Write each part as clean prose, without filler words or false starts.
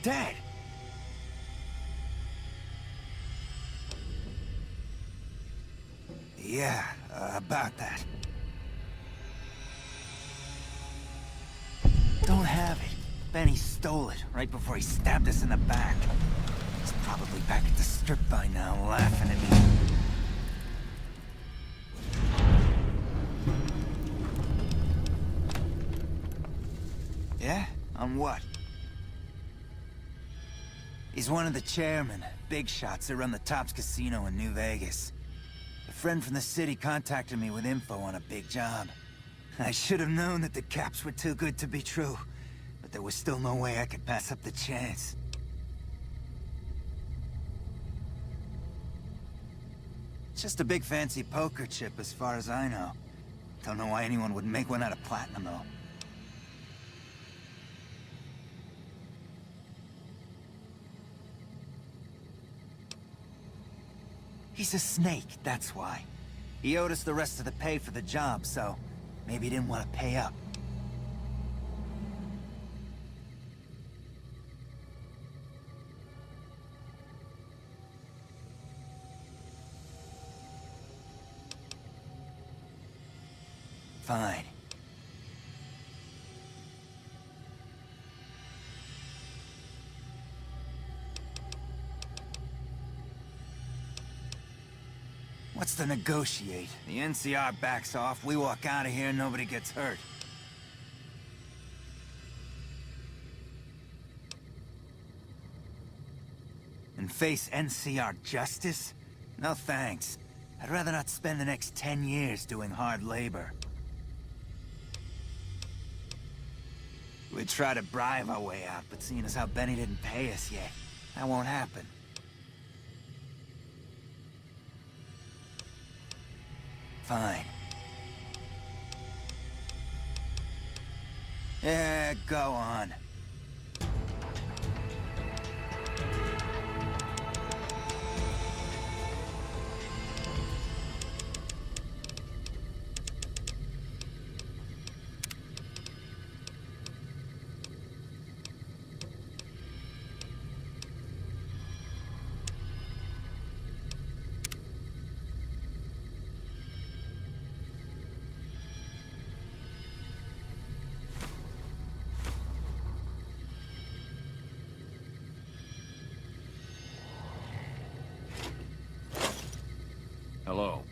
dead. Yeah, about that. Don't have it. Benny stole it right before he stabbed us in the back. He's probably back at the strip by now, laughing at me. Yeah? On what? He's one of the chairmen, big shots that run the Tops Casino in New Vegas. A friend from the city contacted me with info on a big job. I should have known that the caps were too good to be true, but there was still no way I could pass up the chance. It's just a big fancy poker chip as far as I know. Don't know why anyone would make one out of platinum though. He's a snake, that's why. He owed us the rest of the pay for the job, so maybe he didn't want to pay up. Fine. What's to negotiate? The NCR backs off, we walk out of here, nobody gets hurt. And face NCR justice? No thanks. I'd rather not spend the next 10 years doing hard labor. We'd try to bribe our way out, but seeing as how Benny didn't pay us yet, that won't happen. Fine. Yeah, go on. Hello.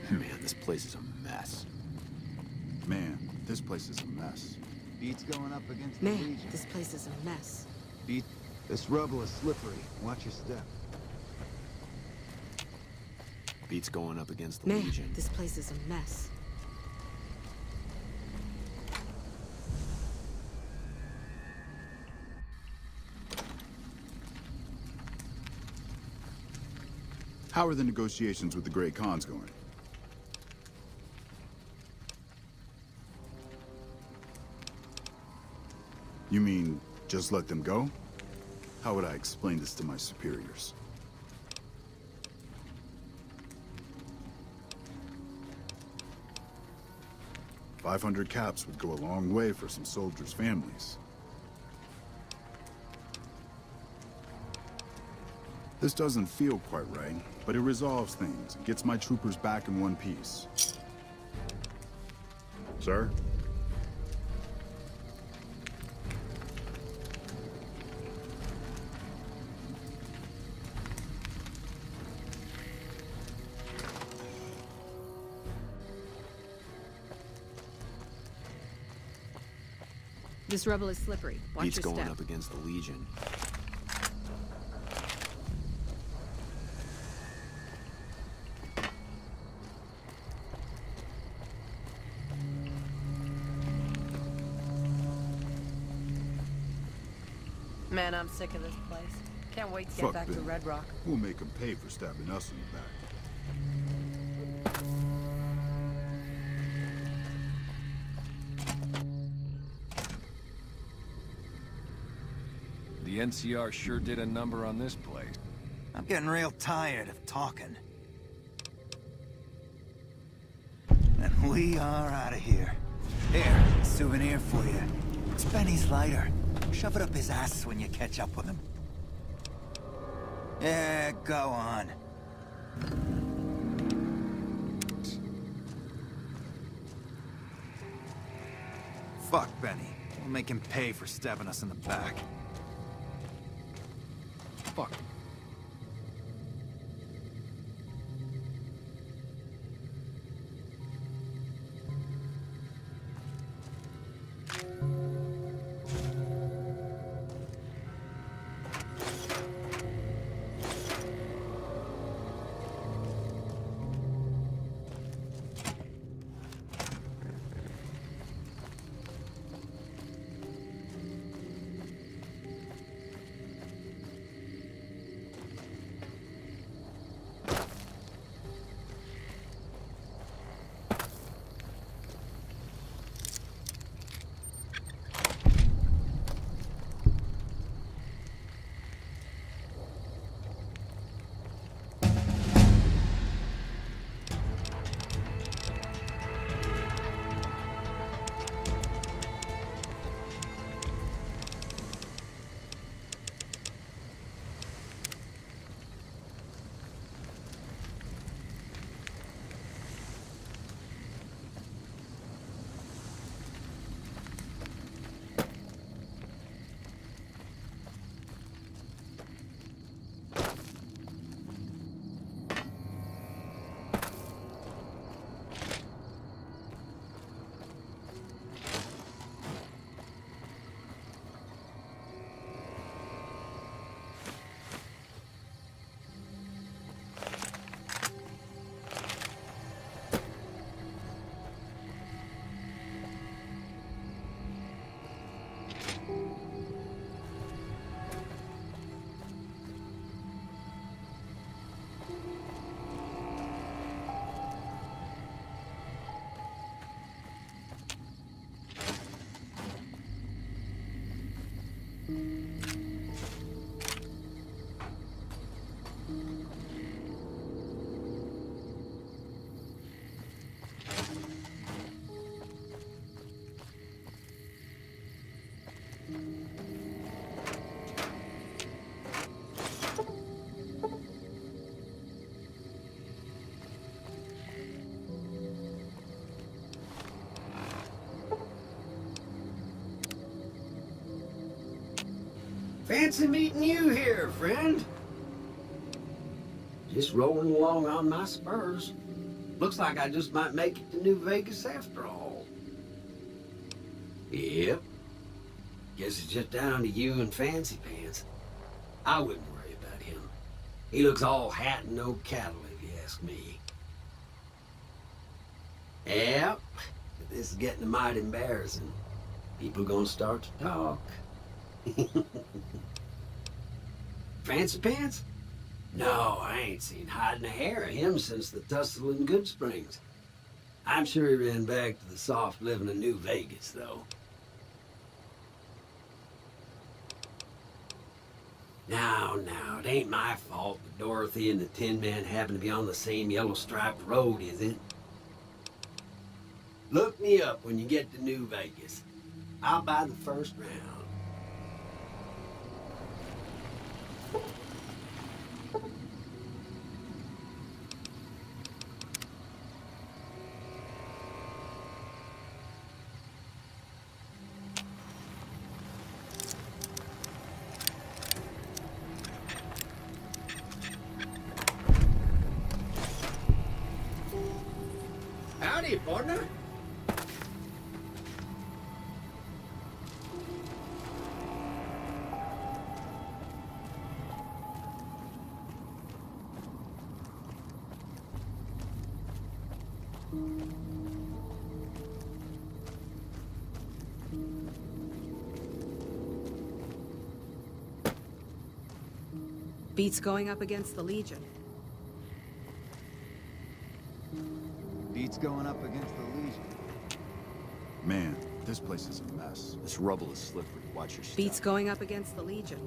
Man, this place is a mess. Man, this place is a mess. Beats going up against the Man, Legion. this place is a mess. Beat. This rubble is slippery. Watch your step. Beats going up against the Man, Legion. this place is a mess. How are the negotiations with the Great Khans going? You mean, just let them go? How would I explain this to my superiors? $500 caps would go a long way for some soldiers' families. This doesn't feel quite right, but it resolves things. It gets my troopers back in one piece. Sir? This rubble is slippery. Watch Beats your going step. up against the Legion. Man, I'm sick of this place. Can't wait to get Fuck back to them. Red Rock. We'll make them pay for stabbing us in the back. The NCR sure did a number on this place. I'm getting real tired of talking. And we are out of here. Here, a souvenir for you. It's Benny's lighter. Shove it up his ass when you catch up with him. Yeah, go on. Fuck Benny. We'll make him pay for stabbing us in the back. Fuck. Fancy meeting you here, friend. Just rolling along on my spurs. Looks like I just might make it to New Vegas after all. Yep. Guess it's just down to you and Fancy Pants. I wouldn't worry about him. He looks all hat and no cattle, if you ask me. Yep. This is getting mighty embarrassing. People gonna start to talk. Fancy Pants? No, I ain't seen hide nor hair of him since the tussle in Good Springs. I'm sure he ran back to the soft living of New Vegas, though. Now, it ain't my fault that Dorothy and the Tin Man happen to be on the same yellow-striped road, is it? Look me up when you get to New Vegas. I'll buy the first round. Howdy, partner. Beats going up against the Legion. Beats going up against the Legion. Man, this place is a mess. This rubble is slippery. Watch your step. Beats going up against the Legion.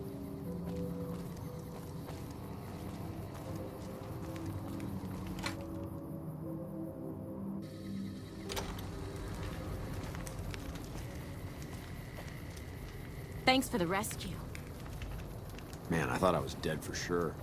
Thanks for the rescue. Man, I thought I was dead for sure.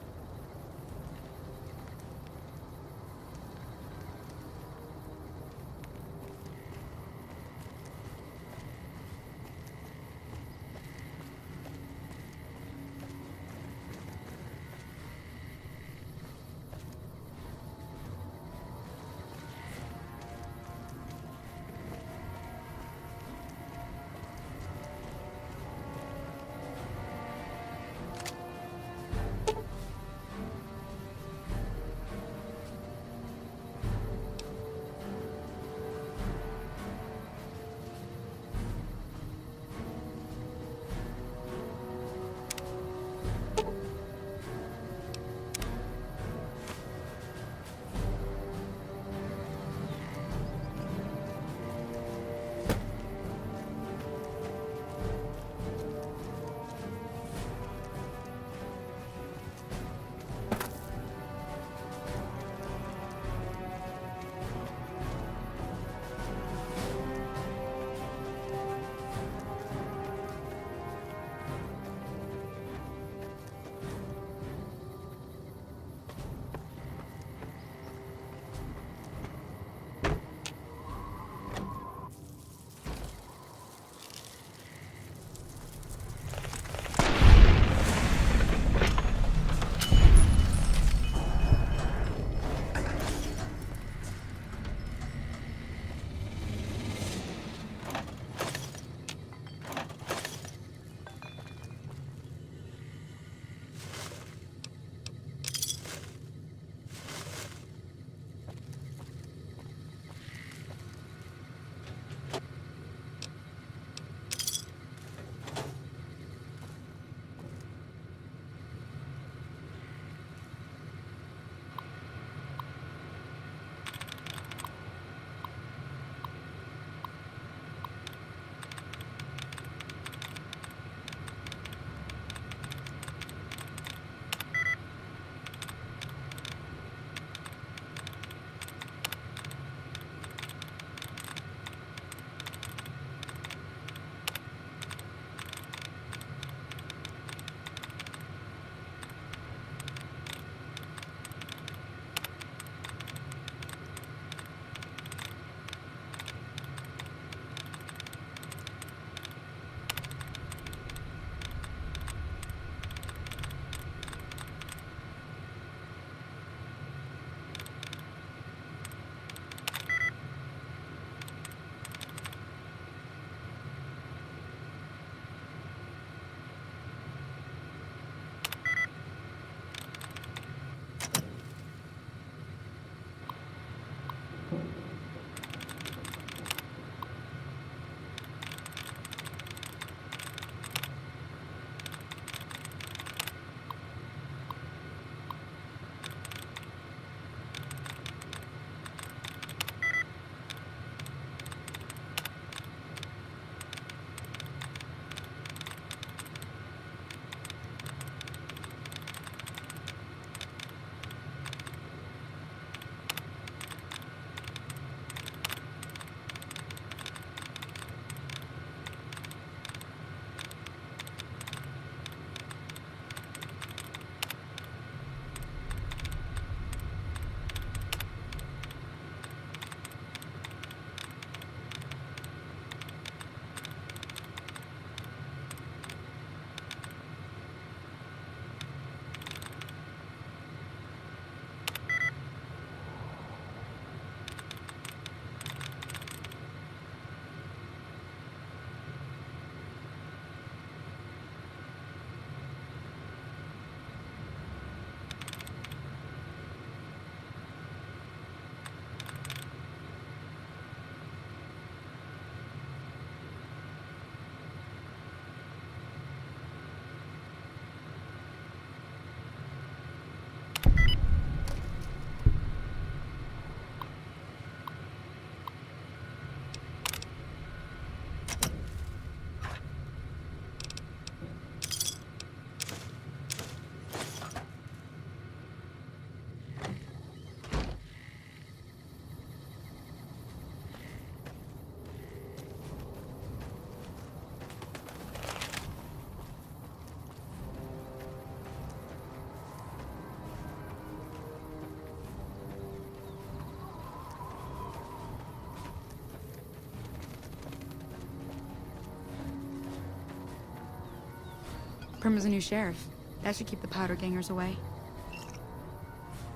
Prim is a new sheriff. That should keep the powder gangers away.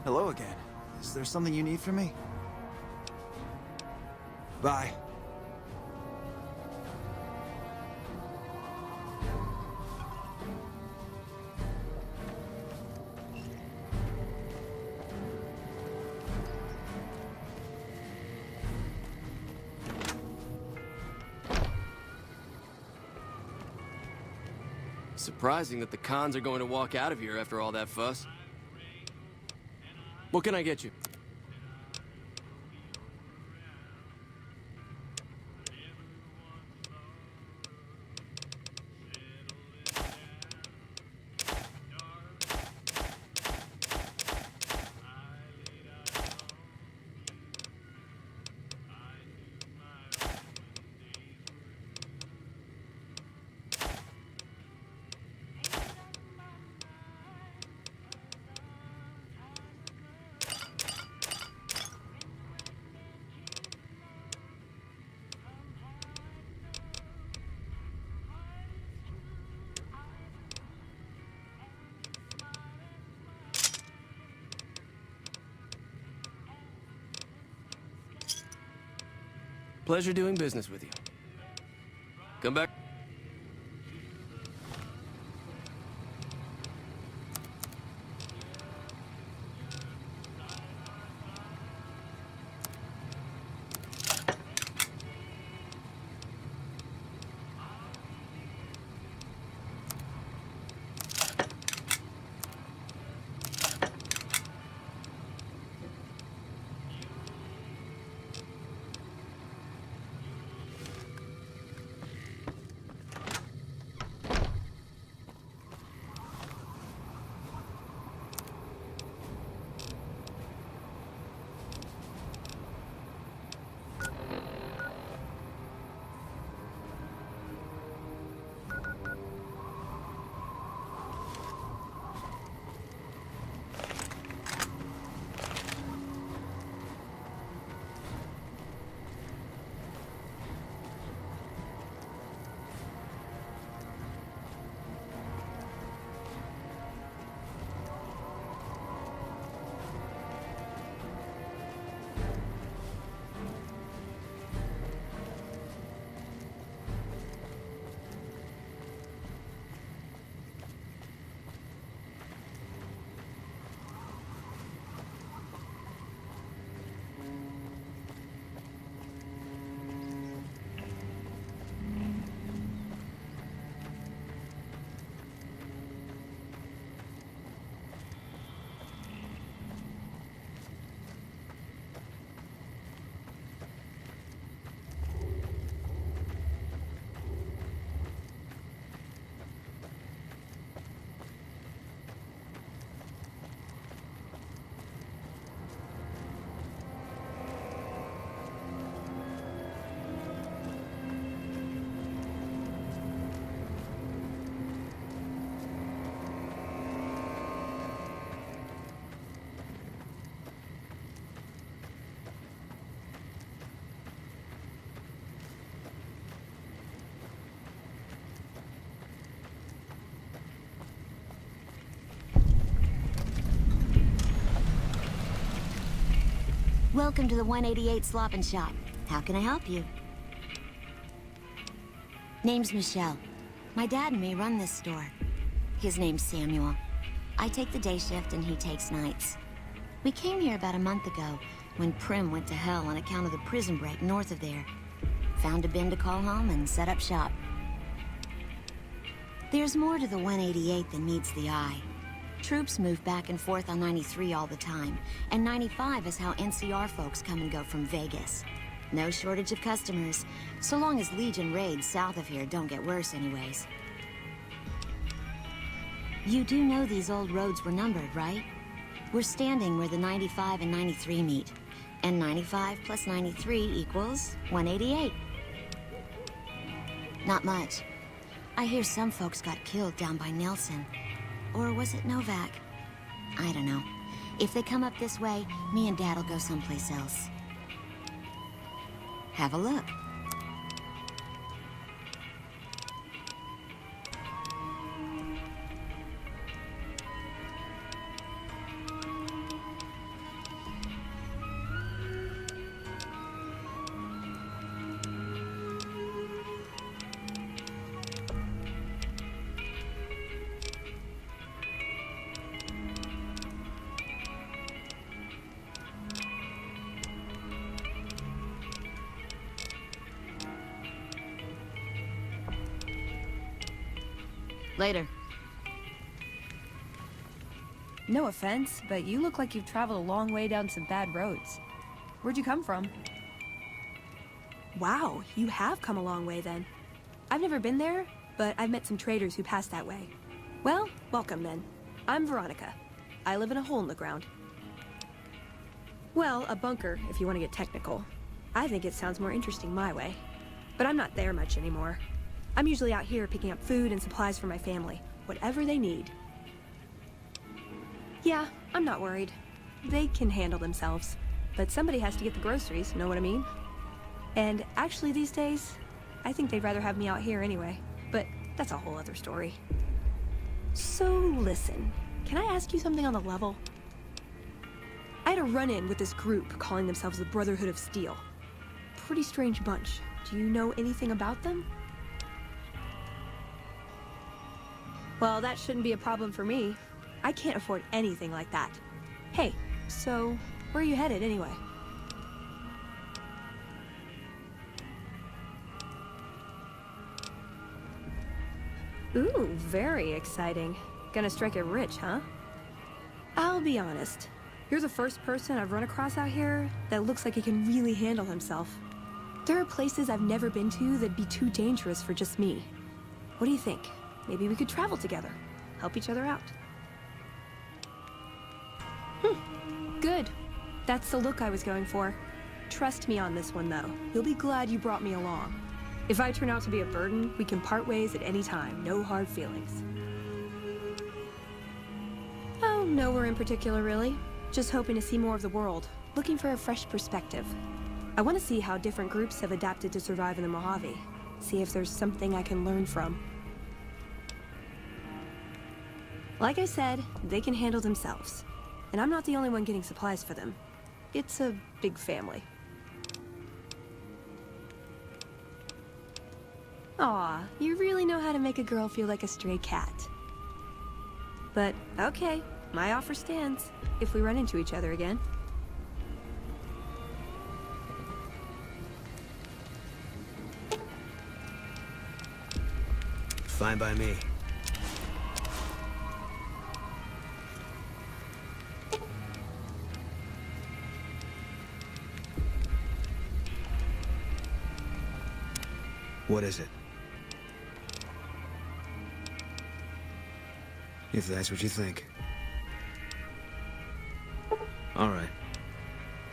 Hello again. Is there something you need from me? Bye. Surprising that the cons are going to walk out of here after all that fuss. What can I get you? Pleasure doing business with you. Come back. Welcome to the 188 Slop and Shop. How can I help you? Name's Michelle. My dad and me run this store. His name's Samuel. I take the day shift and he takes nights. We came here about a month ago when Prim went to hell on account of the prison break north of there. Found a bin to call home and set up shop. There's more to the 188 than meets the eye. Troops move back and forth on 93 all the time, and 95 is how NCR folks come and go from Vegas. No shortage of customers, so long as Legion raids south of here don't get worse anyways. You do know these old roads were numbered, right? We're standing where the 95 and 93 meet, and 95 plus 93 equals 188. Not much. I hear some folks got killed down by Nelson. Or was it Novak? I don't know. If they come up this way, me and Dad'll go someplace else. Have a look. Later. No offense, but you look like you've traveled a long way down some bad roads. Where'd you come from? Wow, you have come a long way then. I've never been there, but I've met some traders who pass that way. Well, welcome then. I'm Veronica. I live in a hole in the ground. Well, a bunker, if you want to get technical. I think it sounds more interesting my way. But I'm not there much anymore. I'm usually out here picking up food and supplies for my family, whatever they need. Yeah, I'm not worried. They can handle themselves. But somebody has to get the groceries, know what I mean? And actually these days, I think they'd rather have me out here anyway. But that's a whole other story. So listen, can I ask you something on the level? I had a run-in with this group calling themselves the Brotherhood of Steel. Pretty strange bunch. Do you know anything about them? Well, that shouldn't be a problem for me. I can't afford anything like that. Hey, so where are you headed anyway? Ooh, very exciting. Gonna strike it rich, huh? I'll be honest. You're the first person I've run across out here that looks like he can really handle himself. There are places I've never been to that'd be too dangerous for just me. What do you think? Maybe we could travel together, help each other out. Good. That's the look I was going for. Trust me on this one, though. You'll be glad you brought me along. If I turn out to be a burden, we can part ways at any time. No hard feelings. Oh, nowhere in particular, really. Just hoping to see more of the world. Looking for a fresh perspective. I want to see how different groups have adapted to survive in the Mojave. See if there's something I can learn from. Like I said, they can handle themselves. And I'm not the only one getting supplies for them. It's a big family. Aw, you really know how to make a girl feel like a stray cat. But, okay, my offer stands, if we run into each other again. Fine by me. What is it? If that's what you think. All right.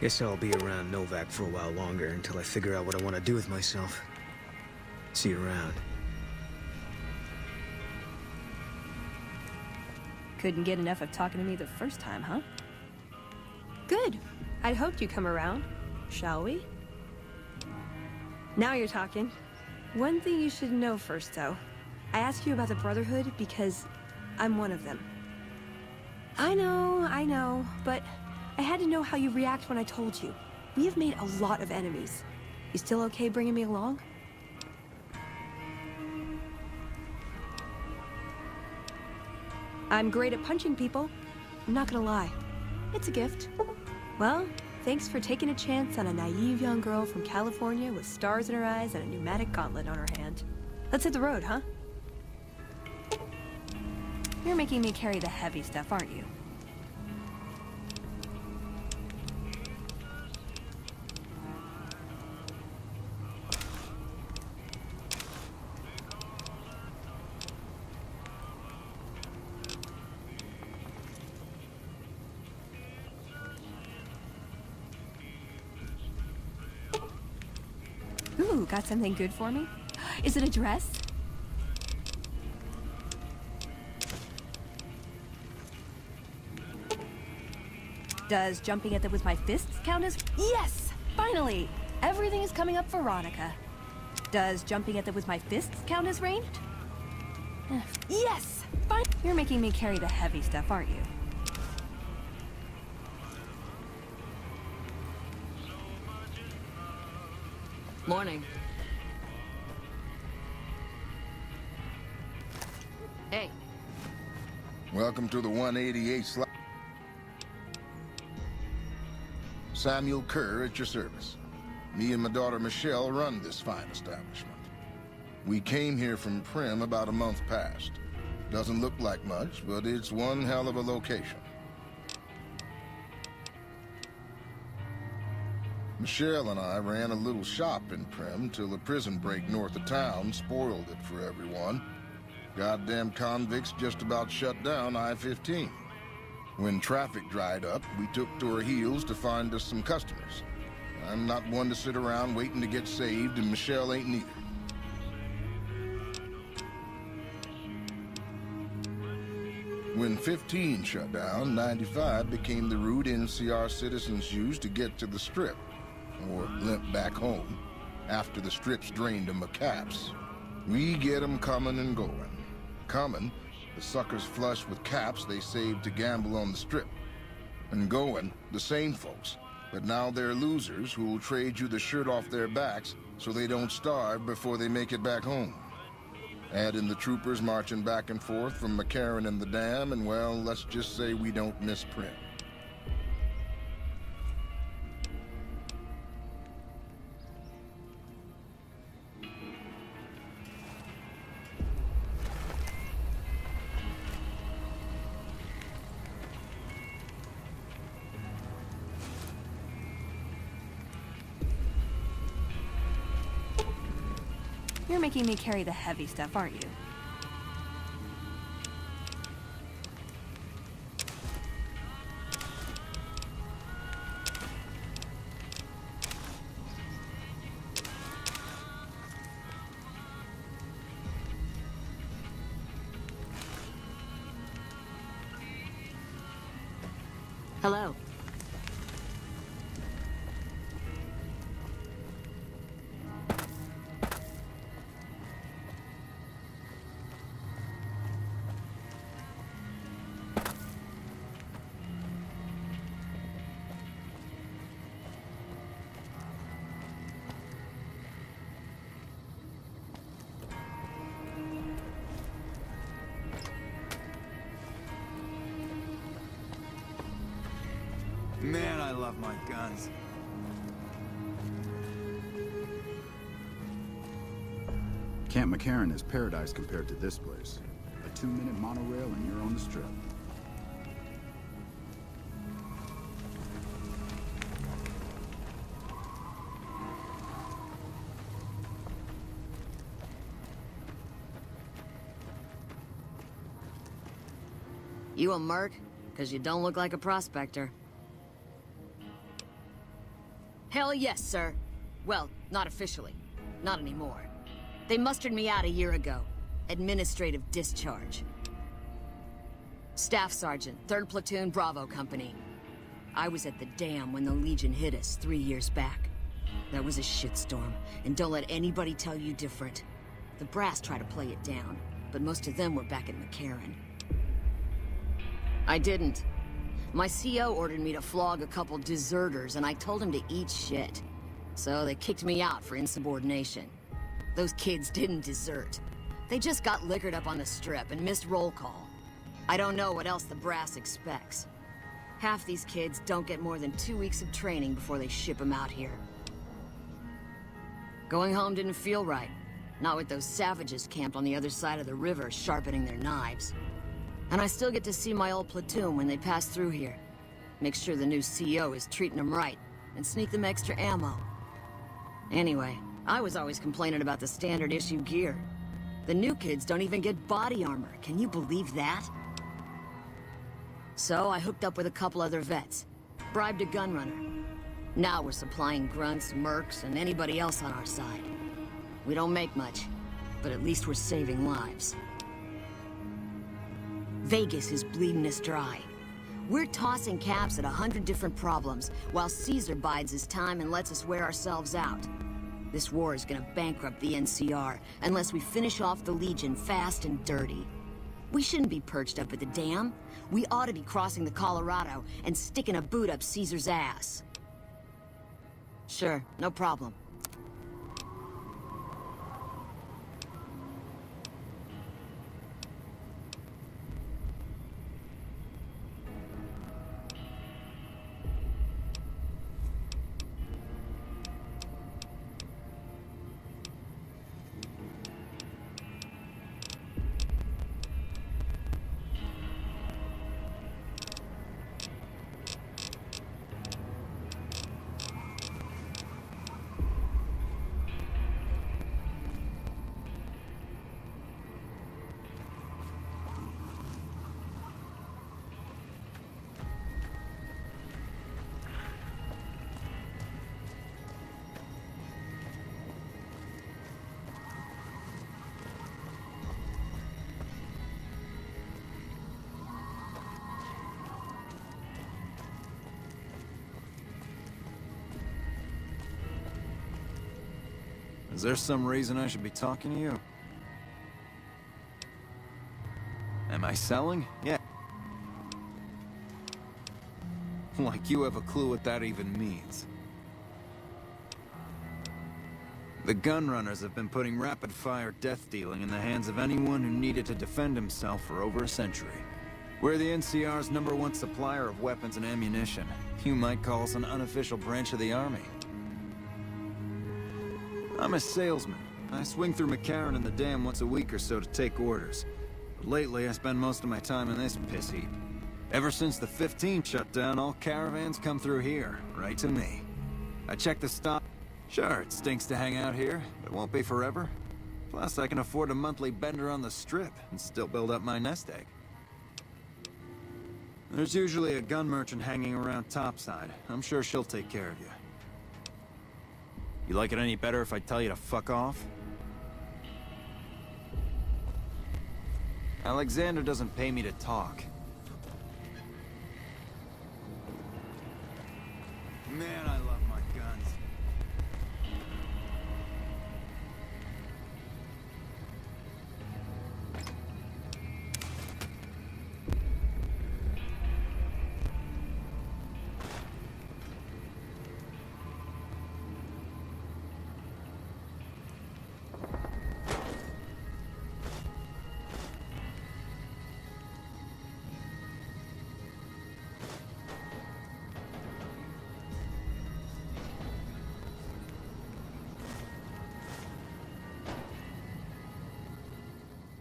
Guess I'll be around Novak for a while longer until I figure out what I want to do with myself. See you around. Couldn't get enough of talking to me the first time, huh? Good. I'd hoped you'd come around. Shall we? Now you're talking. One thing you should know first, though. I asked you about the Brotherhood because I'm one of them. I know, but I had to know how you react when I told you. We have made a lot of enemies. You still okay bringing me along? I'm great at punching people. I'm not gonna lie. It's a gift. Well, thanks for taking a chance on a naive young girl from California with stars in her eyes and a pneumatic gauntlet on her hand. Let's hit the road, huh? You're making me carry the heavy stuff, aren't you? Ooh, got something good for me? Is it a dress? Does jumping at them with my fists count as... Yes! Finally! Everything is coming up, Veronica. Does jumping at them with my fists count as ranged? Yes! Fine. You're making me carry the heavy stuff, aren't you? Morning. Hey. Welcome to the 188 slot. Samuel Kerr at your service. Me and my daughter Michelle run this fine establishment. We came here from Prim about a month past. Doesn't look like much, but it's one hell of a location. Michelle and I ran a little shop in Prim till a prison break north of town spoiled it for everyone. Goddamn convicts just about shut down I-15. When traffic dried up, we took to our heels to find us some customers. I'm not one to sit around waiting to get saved, and Michelle ain't neither. When 15 shut down, 95 became the route NCR citizens used to get to the Strip, or limp back home, after the Strip's drained them of caps. We get 'em coming and going. Coming, the suckers flush with caps they saved to gamble on the Strip. And going, the same folks, but now they're losers who'll trade you the shirt off their backs so they don't starve before they make it back home. Add in the troopers marching back and forth from McCarran and the dam, and well, let's just say we don't misprint. You're making me carry the heavy stuff, aren't you? Hello. Man, I love my guns. Camp McCarran is paradise compared to this place. A 2-minute monorail and you're on the Strip. You a merc? Because you don't look like a prospector. Hell yes, sir. Well, not officially. Not anymore. They mustered me out a year ago. Administrative discharge. Staff Sergeant, 3rd Platoon Bravo Company. I was at the dam when the Legion hit us 3 years back. That was a shitstorm, and don't let anybody tell you different. The brass tried to play it down, but most of them were back at McCarran. I didn't. My CO ordered me to flog a couple deserters, and I told him to eat shit. So they kicked me out for insubordination. Those kids didn't desert. They just got liquored up on the Strip and missed roll call. I don't know what else the brass expects. Half these kids don't get more than 2 weeks of training before they ship them out here. Going home didn't feel right. Not with those savages camped on the other side of the river sharpening their knives. And I still get to see my old platoon when they pass through here. Make sure the new CO is treating them right, and sneak them extra ammo. Anyway, I was always complaining about the standard issue gear. The new kids don't even get body armor. Can you believe that? So I hooked up with a couple other vets. Bribed a gunrunner. Now we're supplying grunts, mercs, and anybody else on our side. We don't make much, but at least we're saving lives. Vegas is bleeding us dry. We're tossing caps at 100 different problems, while Caesar bides his time and lets us wear ourselves out. This war is gonna bankrupt the NCR, unless we finish off the Legion fast and dirty. We shouldn't be perched up at the dam. We ought to be crossing the Colorado and sticking a boot up Caesar's ass. Sure, no problem. Is there some reason I should be talking to you? Am I selling? Yeah. Like you have a clue what that even means. The gun runners have been putting rapid-fire death dealing in the hands of anyone who needed to defend himself for over a century. We're the NCR's #1 supplier of weapons and ammunition. You might call us an unofficial branch of the Army. I'm a salesman. I swing through McCarran and the Dam once a week or so to take orders. But lately, I spend most of my time in this piss heap. Ever since the 15 shut down, all caravans come through here, right to me. I check the stock. Sure, it stinks to hang out here, but it won't be forever. Plus, I can afford a monthly bender on the Strip and still build up my nest egg. There's usually a gun merchant hanging around topside. I'm sure she'll take care of you. You like it any better if I tell you to fuck off? Alexander doesn't pay me to talk. Man, I love my guns.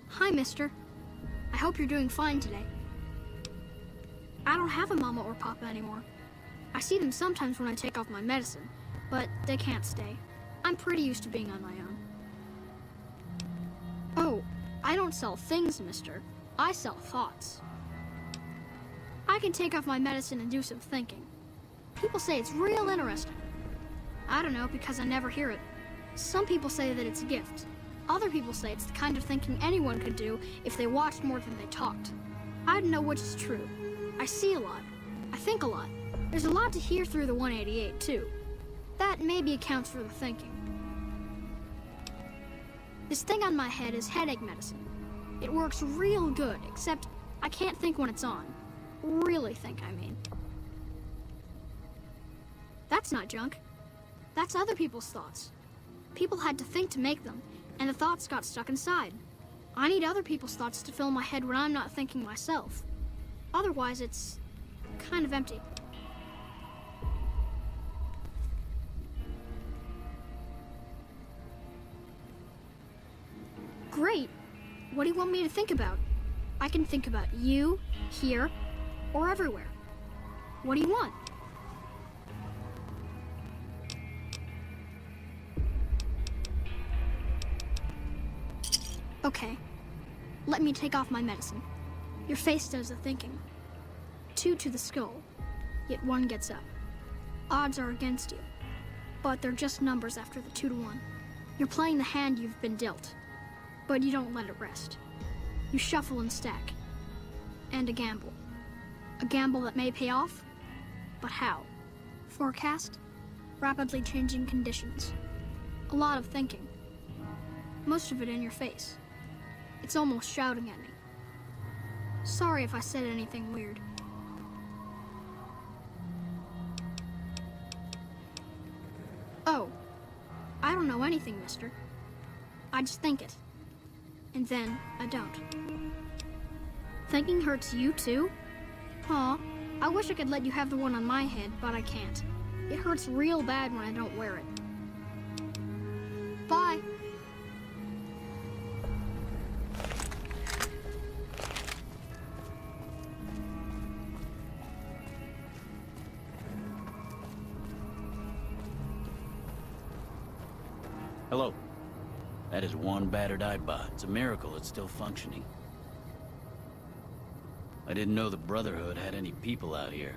Hi, mister. I hope you're doing fine today. I don't have a mama or papa anymore. I see them sometimes when I take off my medicine, but they can't stay. I'm pretty used to being on my own. Oh, I don't sell things, mister. I sell thoughts. I can take off my medicine and do some thinking. People say it's real interesting. I don't know, because I never hear it. Some people say that it's a gift. Other people say it's the kind of thinking anyone could do if they watched more than they talked. I don't know which is true. I see a lot. I think a lot. There's a lot to hear through the 188, too. That maybe accounts for the thinking. This thing on my head is headache medicine. It works real good, except I can't think when it's on. Really think, I mean. That's not junk. That's other people's thoughts. People had to think to make them, and the thoughts got stuck inside. I need other people's thoughts to fill my head when I'm not thinking myself. Otherwise, it's kind of empty. Great. What do you want me to think about? I can think about you, here, or everywhere. What do you want? Okay. Let me take off my medicine. Your face does the thinking. 2 to the skull, yet 1 gets up. Odds are against you, but they're just numbers after the 2 to 1. You're playing the hand you've been dealt, but you don't let it rest. You shuffle and stack. And a gamble. A gamble that may pay off, but how? Forecast? Rapidly changing conditions. A lot of thinking. Most of it in your face. It's almost shouting at me. Sorry if I said anything weird. Oh, I don't know anything, mister. I just think it. And then I don't. Thinking hurts you too? Aw, I wish I could let you have the one on my head, but I can't. It hurts real bad when I don't wear it. Bye. Hello. That is one battered iBot. It's a miracle it's still functioning. I didn't know the Brotherhood had any people out here.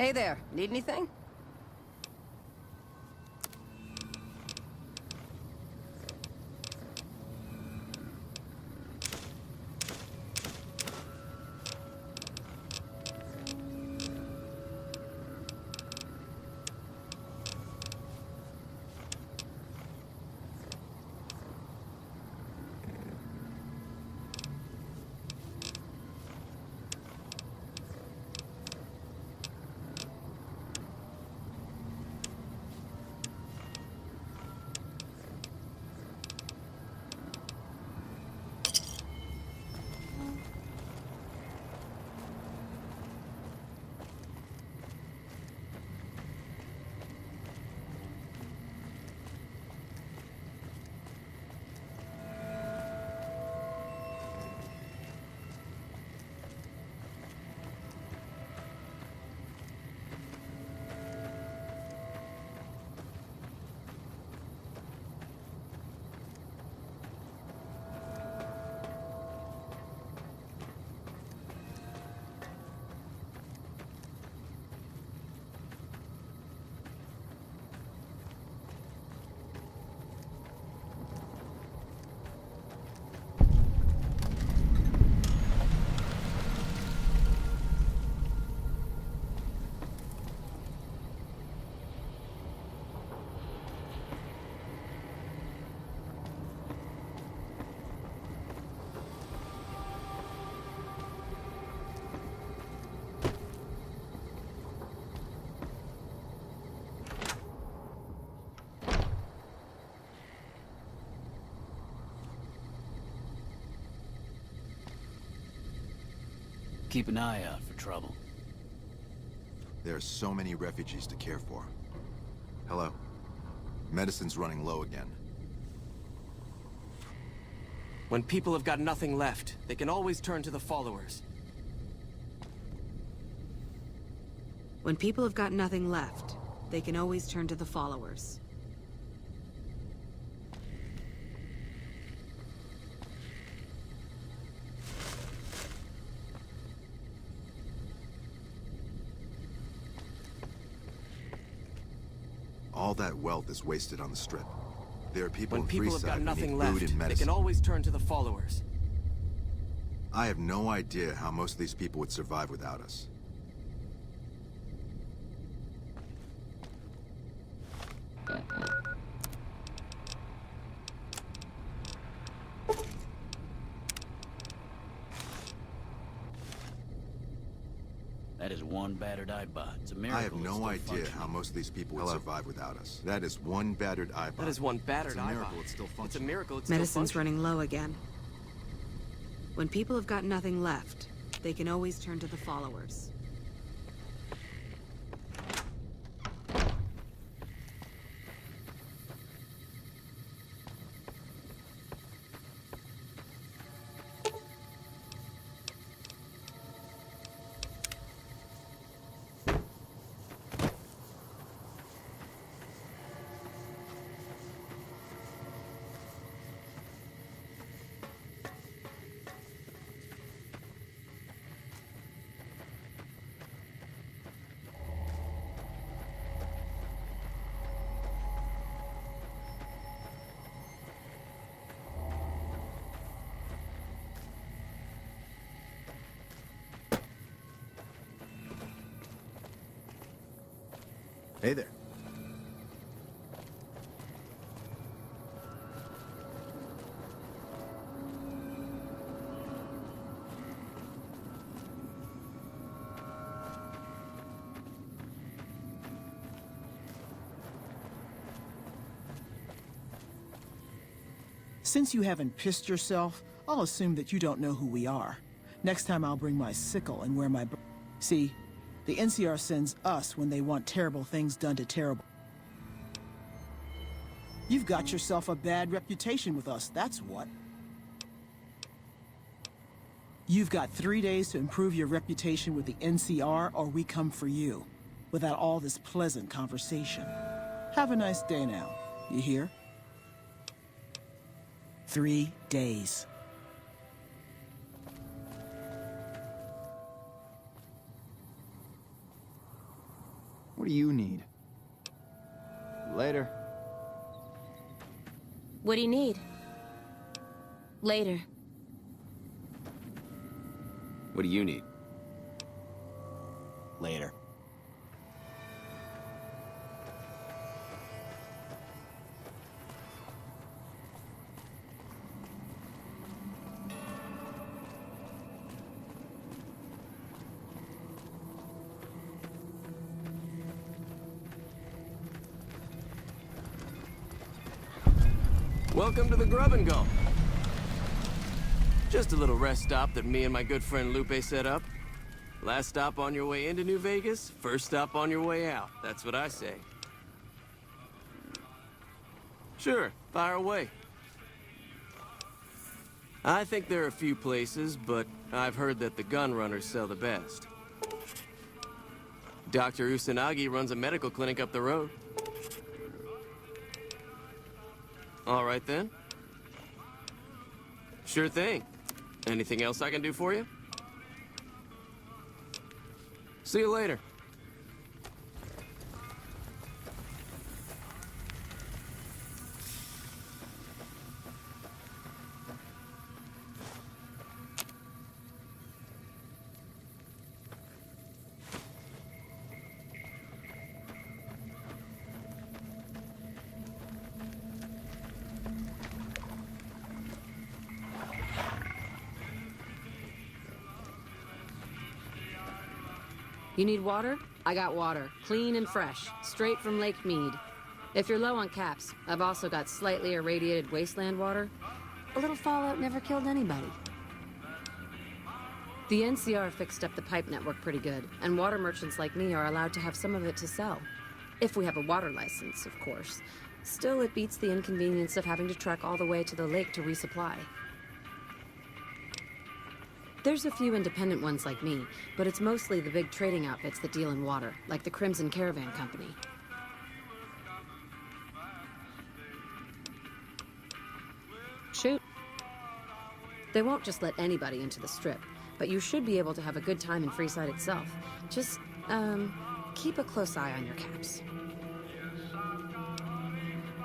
Hey there, need anything? Keep an eye out for trouble. There are so many refugees to care for. Hello? Medicine's running low again. When people have got nothing left, they can always turn to the followers. When people have got nothing left, they can always turn to the followers. All that wealth is wasted on the Strip. There are people When in people have Freeside got who nothing need left, food and they medicine. can always turn to the followers. I have no idea how most of these people would survive without us. That is one battered iBot. It's a miracle. I have it's no still idea functioning. how most of these people would survive without us. That is one battered iBot. That is one battered It's a miracle iBot. it's still functioning. It's a miracle it's still Medicine's functioning. running low again. When people have got nothing left, they can always turn to the followers. Hey there. Since you haven't pissed yourself, I'll assume that you don't know who we are. Next time I'll bring my sickle and wear my... See, the NCR sends us when they want terrible things done to terrible... You've got yourself a bad reputation with us, that's what. You've got 3 days to improve your reputation with the NCR, or we come for you. Without all this pleasant conversation. Have a nice day now. You hear? 3 days. What do you need? Later. What do you need? Later. What do you need? Later. Welcome to the Grub and Go. Just a little rest stop that me and my good friend Lupe set up. Last stop on your way into New Vegas, first stop on your way out. That's what I say. Sure, fire away. I think there are a few places, but I've heard that the gun runners sell the best. Dr. Usanagi runs a medical clinic up the road. All right, then. Sure thing. Anything else I can do for you? See you later. You need water? I got water. Clean and fresh. Straight from Lake Mead. If you're low on caps, I've also got slightly irradiated wasteland water. A little fallout never killed anybody. The NCR fixed up the pipe network pretty good, and water merchants like me are allowed to have some of it to sell. If we have a water license, of course. Still, it beats the inconvenience of having to trek all the way to the lake to resupply. There's a few independent ones like me, but it's mostly the big trading outfits that deal in water, like the Crimson Caravan Company. Shoot. They won't just let anybody into the Strip, but you should be able to have a good time in Freeside itself. Just, keep a close eye on your caps.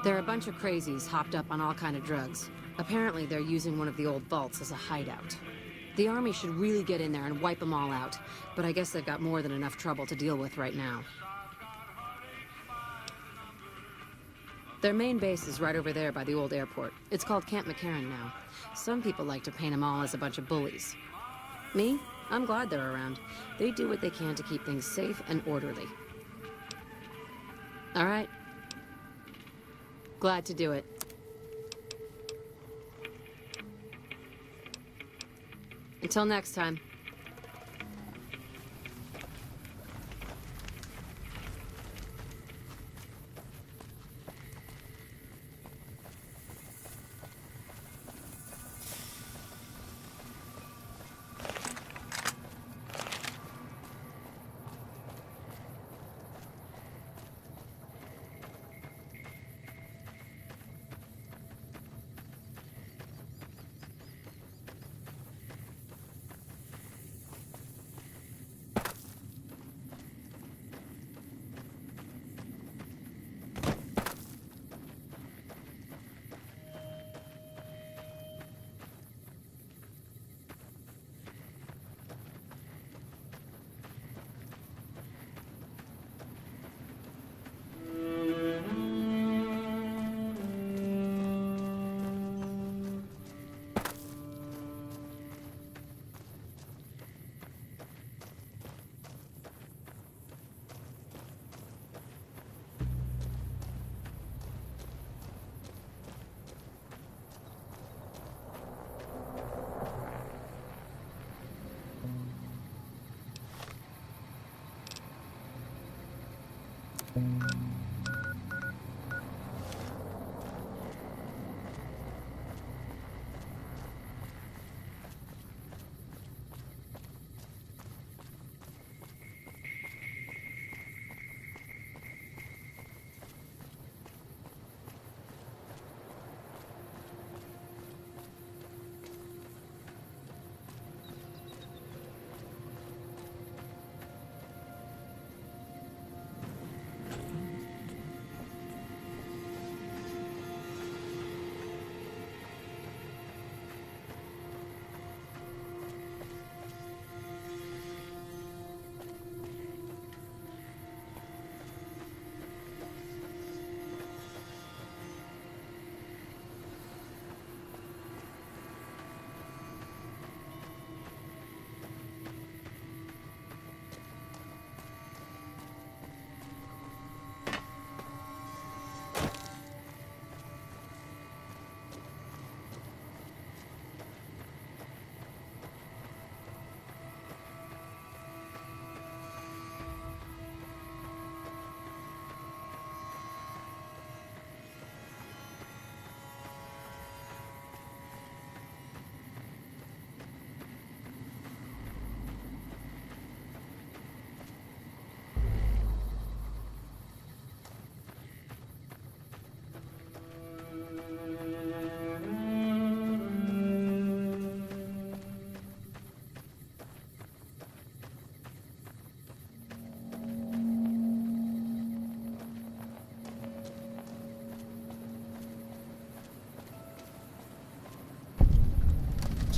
They're a bunch of crazies hopped up on all kind of drugs. Apparently they're using one of the old vaults as a hideout. The army should really get in there and wipe them all out, but I guess they've got more than enough trouble to deal with right now. Their main base is right over there by the old airport. It's called Camp McCarran now. Some people like to paint them all as a bunch of bullies. Me? I'm glad they're around. They do what they can to keep things safe and orderly. All right. Glad to do it. Until next time.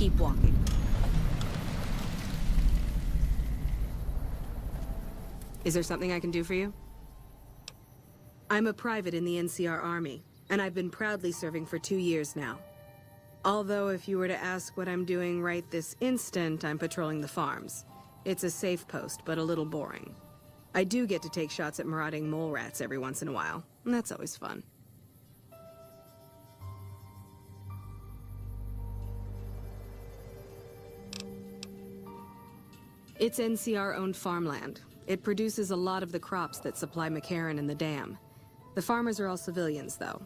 Keep walking. Is there something I can do for you? I'm a private in the NCR Army, and I've been proudly serving for 2 years now. Although if you were to ask what I'm doing right this instant, I'm patrolling the farms. It's a safe post, but a little boring. I do get to take shots at marauding mole rats every once in a while, and that's always fun. It's NCR-owned farmland. It produces a lot of the crops that supply McCarran and the dam. The farmers are all civilians, though.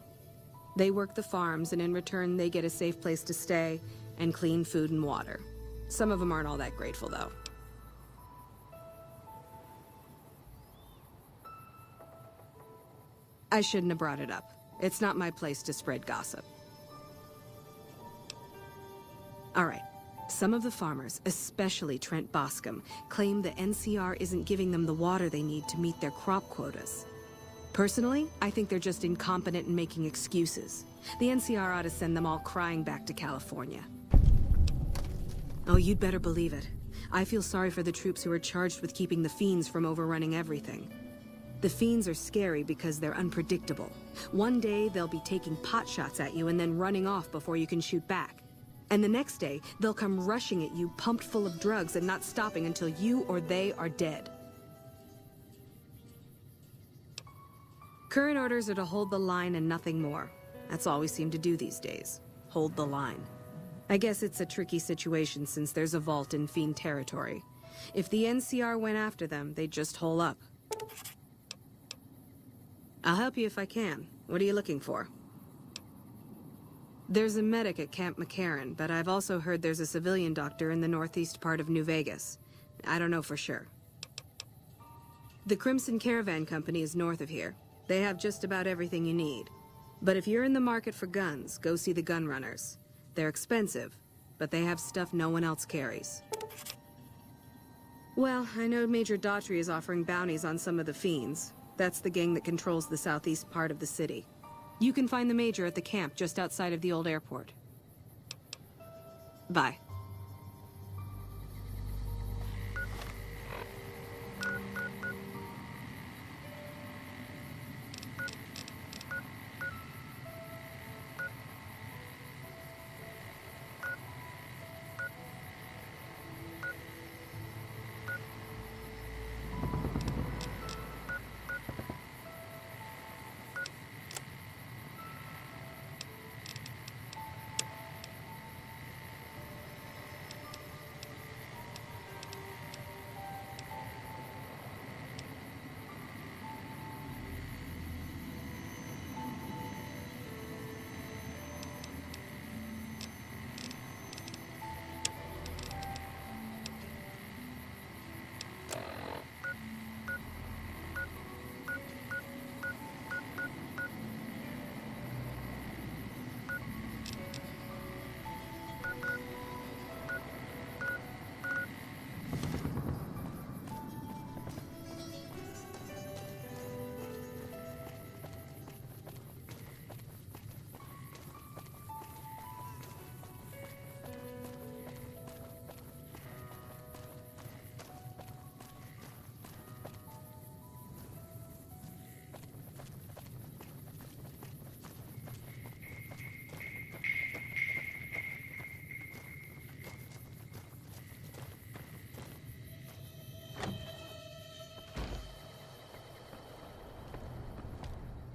They work the farms, and in return, they get a safe place to stay and clean food and water. Some of them aren't all that grateful, though. I shouldn't have brought it up. It's not my place to spread gossip. All right. Some of the farmers, especially Trent Boscom, claim the NCR isn't giving them the water they need to meet their crop quotas. Personally, I think they're just incompetent and making excuses. The NCR ought to send them all crying back to California. Oh, you'd better believe it. I feel sorry for the troops who are charged with keeping the Fiends from overrunning everything. The Fiends are scary because they're unpredictable. One day, they'll be taking pot shots at you and then running off before you can shoot back. And the next day, they'll come rushing at you pumped full of drugs and not stopping until you or they are dead. Current orders are to hold the line and nothing more. That's all we seem to do these days. Hold the line. I guess it's a tricky situation since there's a vault in Fiend territory. If the NCR went after them, they'd just hole up. I'll help you if I can. What are you looking for? There's a medic at Camp McCarran, but I've also heard there's a civilian doctor in the northeast part of New Vegas. I don't know for sure. The Crimson Caravan Company is north of here. They have just about everything you need. But if you're in the market for guns, go see the gun runners. They're expensive, but they have stuff no one else carries. Well, I know Major Daughtry is offering bounties on some of the Fiends. That's the gang that controls the southeast part of the city. You can find the Major at the camp just outside of the old airport. Bye.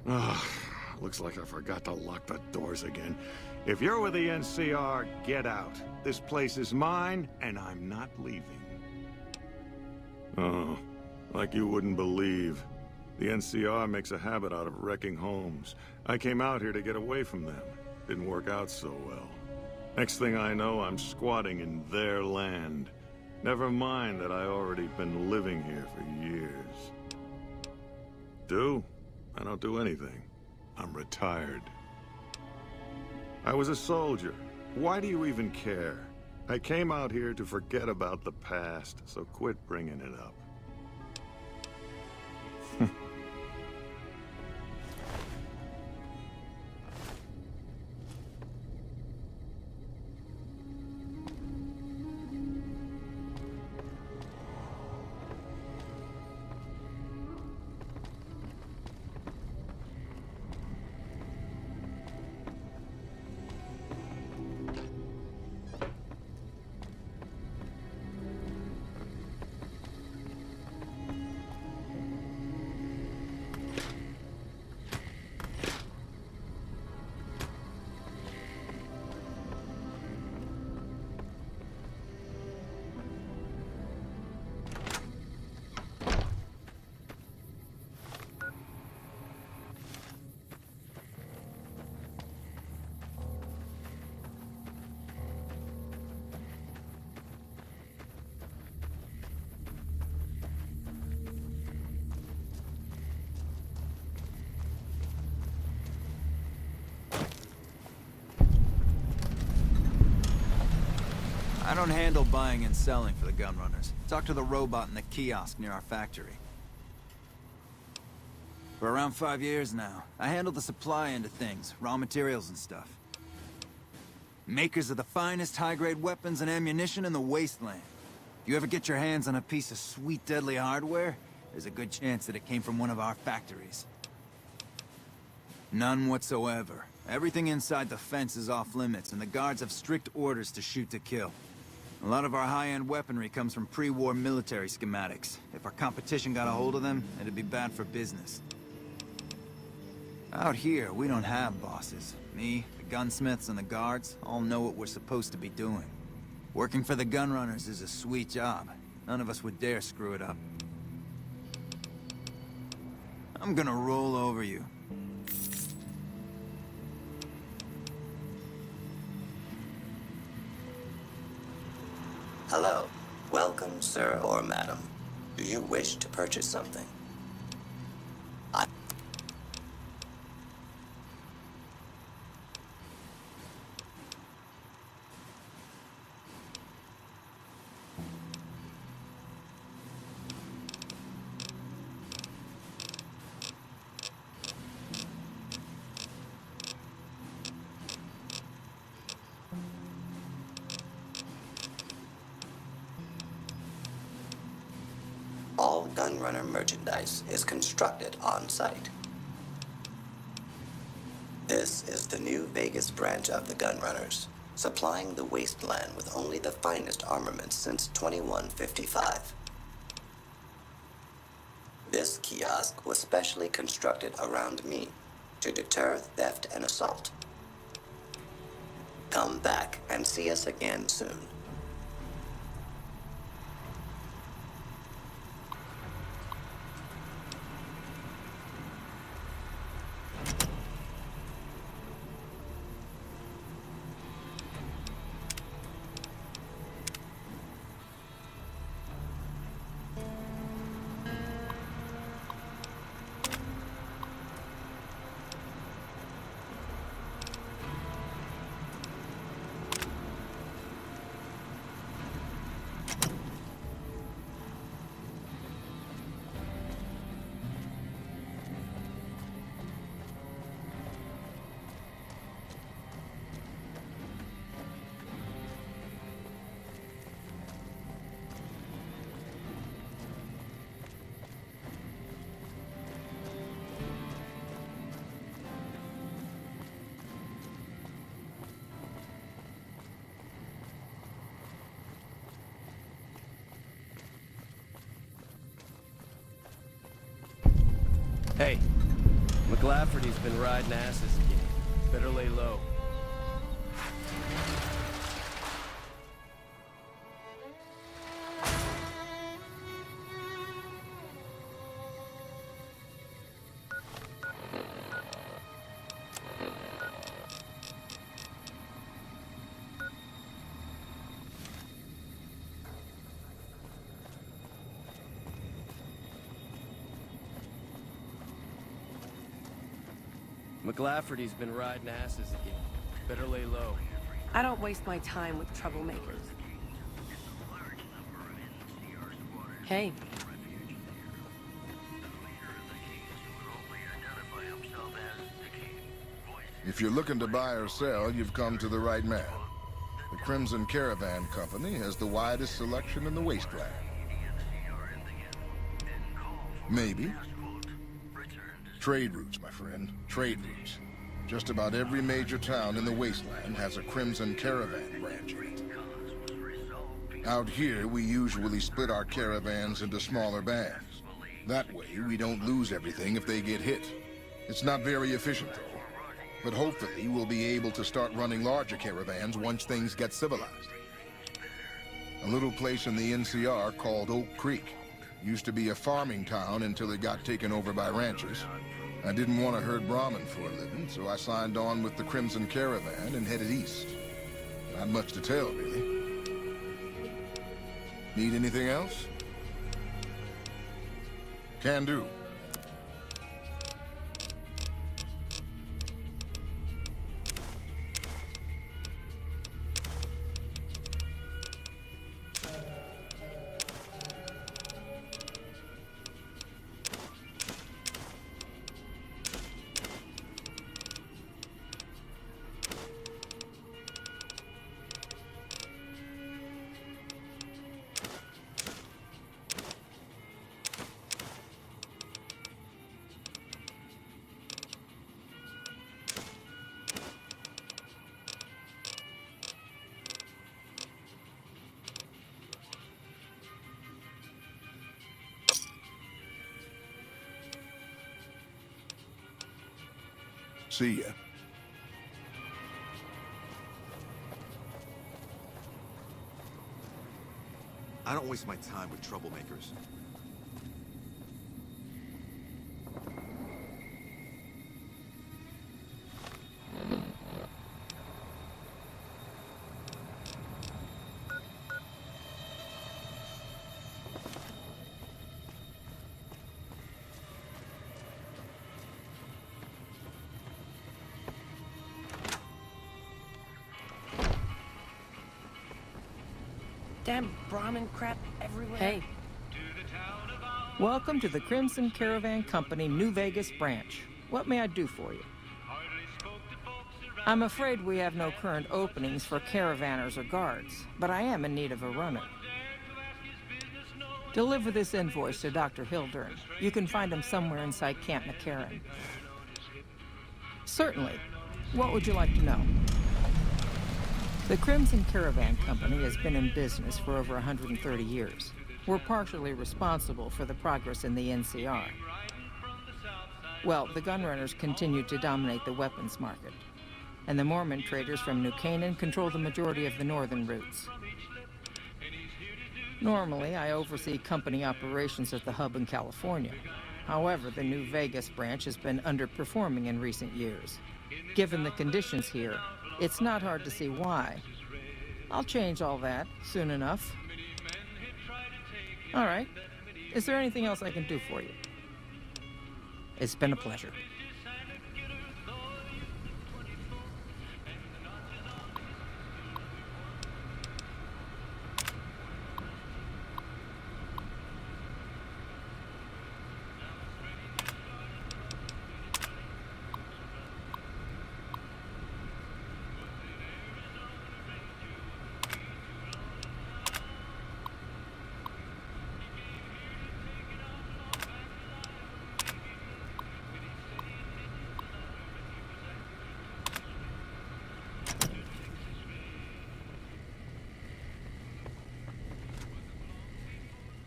Ugh, looks like I forgot to lock the doors again. If you're with the NCR, get out. This place is mine, and I'm not leaving. Oh, like you wouldn't believe. The NCR makes a habit out of wrecking homes. I came out here to get away from them. Didn't work out so well. Next thing I know, I'm squatting in their land. Never mind that I already been living here for years. I don't do anything. I'm retired. I was a soldier. Why do you even care? I came out here to forget about the past, so quit bringing it up. I don't handle buying and selling for the gun runners. Talk to the robot in the kiosk near our factory. For around 5 years now, I handle the supply end of things, raw materials and stuff. Makers of the finest high-grade weapons and ammunition in the wasteland. If you ever get your hands on a piece of sweet, deadly hardware, there's a good chance that it came from one of our factories. None whatsoever. Everything inside the fence is off limits, and the guards have strict orders to shoot to kill. A lot of our high-end weaponry comes from pre-war military schematics. If our competition got a hold of them, it'd be bad for business. Out here, we don't have bosses. Me, the gunsmiths, and the guards all know what we're supposed to be doing. Working for the gun runners is a sweet job. None of us would dare screw it up. I'm gonna roll over you. Hello. Welcome, sir or madam. Do you wish to purchase something? All Gunrunner merchandise is constructed on-site. This is the New Vegas branch of the Gunrunners, supplying the wasteland with only the finest armaments since 2155. This kiosk was specially constructed around me to deter theft and assault. Come back and see us again soon. Hey, McLafferty's been riding asses again. Better lay low. McLafferty's been riding asses again. Better lay low. I don't waste my time with troublemakers. Hey. If you're looking to buy or sell, you've come to the right man. The Crimson Caravan Company has the widest selection in the wasteland. Maybe. Trade routes, my friend. Trade routes. Just about every major town in the wasteland has a Crimson Caravan branch in it. Out here, we usually split our caravans into smaller bands. That way, we don't lose everything if they get hit. It's not very efficient, though. But hopefully, we'll be able to start running larger caravans once things get civilized. A little place in the NCR called Oak Creek. Used to be a farming town until it got taken over by ranchers. I didn't want to herd Brahmin for a living, so I signed on with the Crimson Caravan and headed east. Not much to tell, really. Need anything else? Can do. See ya. I don't waste my time with troublemakers. Damn Brahmin crap everywhere. Hey. Welcome to the Crimson Caravan Company New Vegas branch. What may I do for you? I'm afraid we have no current openings for caravanners or guards, but I am in need of a runner. Deliver this invoice to Dr. Hildern. You can find him somewhere inside Camp McCarran. Certainly. What would you like to know? The Crimson Caravan Company has been in business for over 130 years. We're partially responsible for the progress in the NCR. Well, the gunrunners continue to dominate the weapons market, and the Mormon traders from New Canaan control the majority of the northern routes. Normally, I oversee company operations at the hub in California. However, the New Vegas branch has been underperforming in recent years. Given the conditions here, it's not hard to see why. I'll change all that soon enough. All right. Is there anything else I can do for you? It's been a pleasure.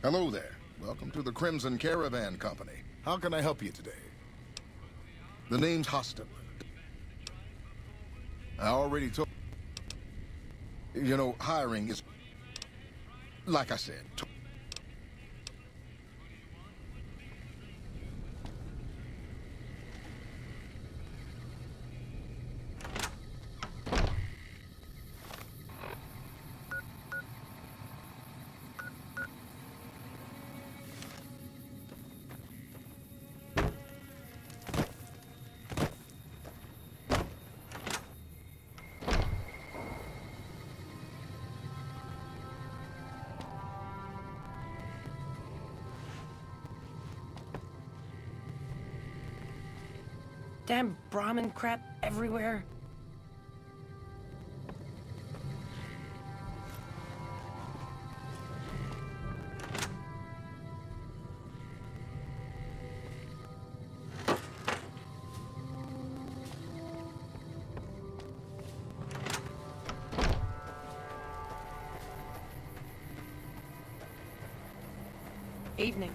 Hello there. Welcome to the Crimson Caravan Company. How can I help you today? The name's Hostin. I already told you know, hiring is, like I said, Damn Brahmin crap everywhere. Evening.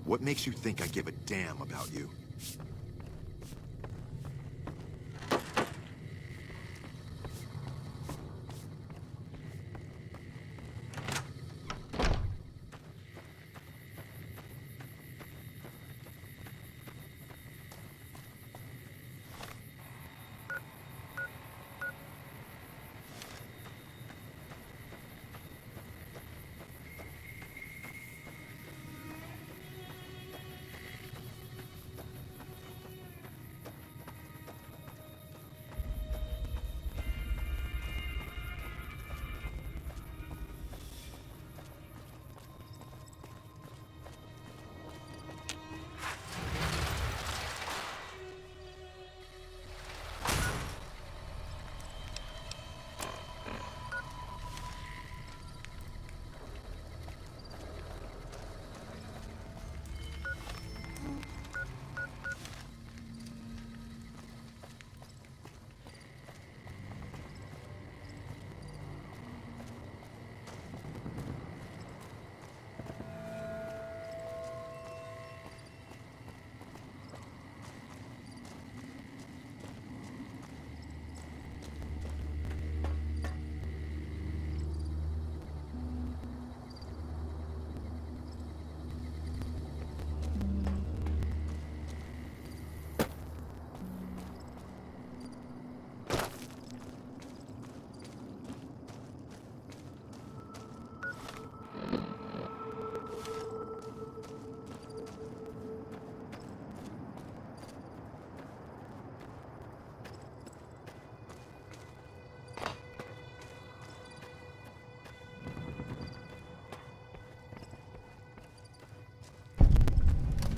What makes you think I give a damn about you?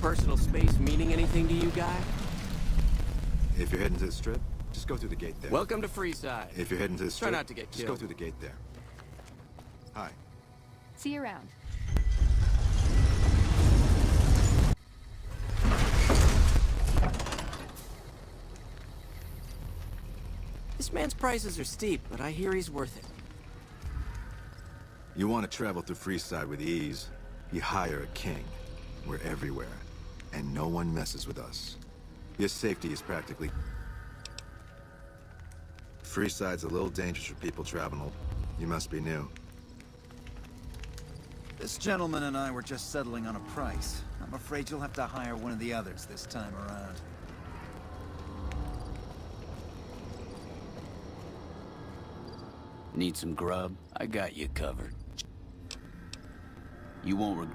personal space meaning anything to you, guy? If you're heading to the strip, just go through the gate there. Welcome to Freeside. If you're heading to the strip, Try not to get just go killed. through the gate there. Hi. See you around. This man's prices are steep, but I hear he's worth it. You want to travel through Freeside with ease, you hire a king. We're everywhere, and no one messes with us. Your safety is practically... Freeside's a little dangerous for people traveling. You must be new. This gentleman and I were just settling on a price. I'm afraid you'll have to hire one of the others this time around. Need some grub? I got you covered. You won't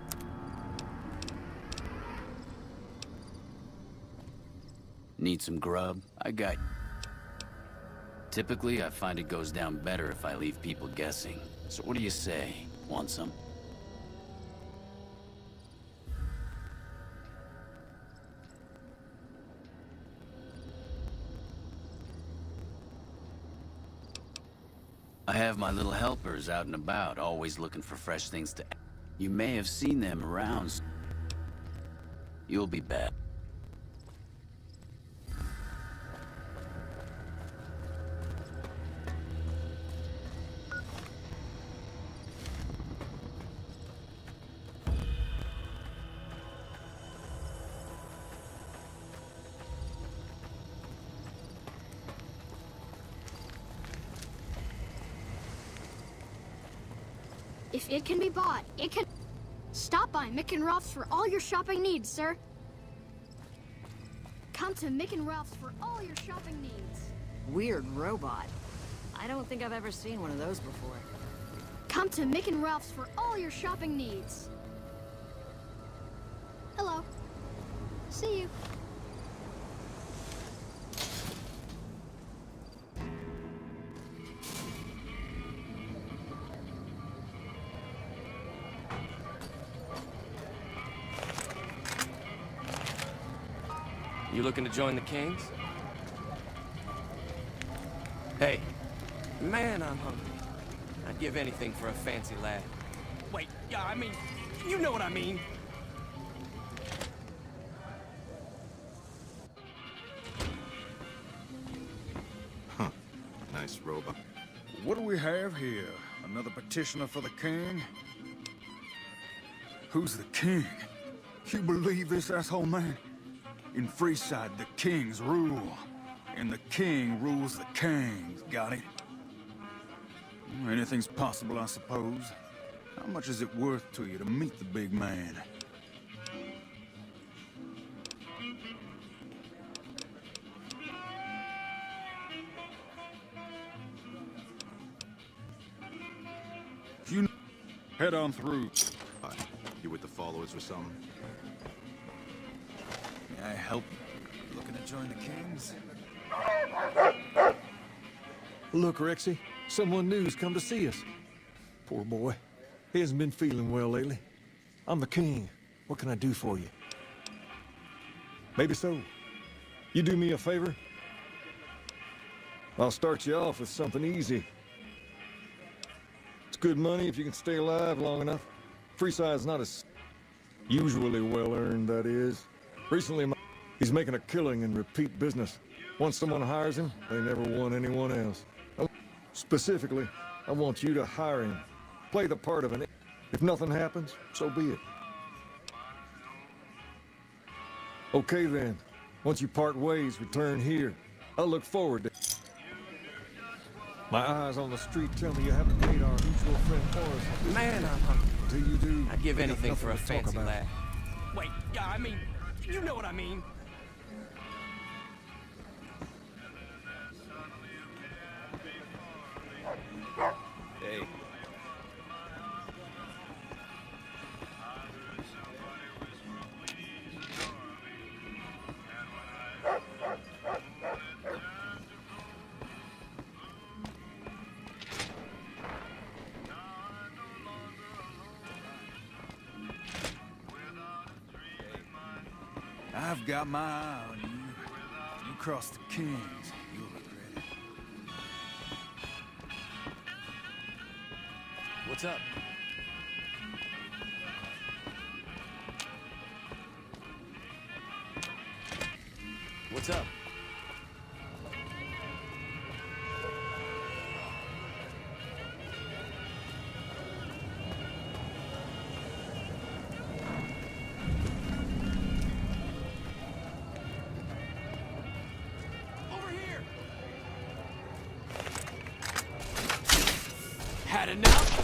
Need some grub? I got... Typically, I find it goes down better if I leave people guessing. So what do you say? Want some? I have my little helpers out and about, always looking for fresh things to... You may have seen them around. You'll be back. If it can be bought, it can... Stop by Mick and Ralph's for all your shopping needs, sir. Come to Mick and Ralph's for all your shopping needs. Weird robot. I don't think I've ever seen one of those before. Come to Mick and Ralph's for all your shopping needs. Hello. See you. You looking to join the Kings? Hey, man, I'm hungry. I'd give anything for a fancy lad. Wait, yeah, I mean, you know what I mean. Huh. Nice robot. What do we have here? Another petitioner for the king? Who's the king? You believe this asshole man? In Freeside, the kings rule. And the king rules the kings, got it? Anything's possible, I suppose. How much is it worth to you to meet the big man? You head on through. You with the followers or something? May I help? Looking to join the Kings? Look, Rexy, someone new's come to see us. Poor boy. He hasn't been feeling well lately. I'm the king. What can I do for you? Maybe so. You do me a favor? I'll start you off with something easy. It's good money if you can stay alive long enough. Freeside's not as usually well-earned, that is. Recently, he's making a killing in repeat business. Once someone hires him, they never want anyone else. Specifically, I want you to hire him. Play the part of an... If nothing happens, so be it. Okay then. Once you part ways, return here. I look forward to... My eyes on the street tell me you haven't made our mutual friend Horace. Man, I'm hungry. Until you do, I'd give we got anything for a nothing to talk fancy about. lad. Wait, yeah, I mean, you know what I mean. Hey. I've got my eye on you. You cross the Kings, you'll regret it. What's up? What's up? Over here! Had enough?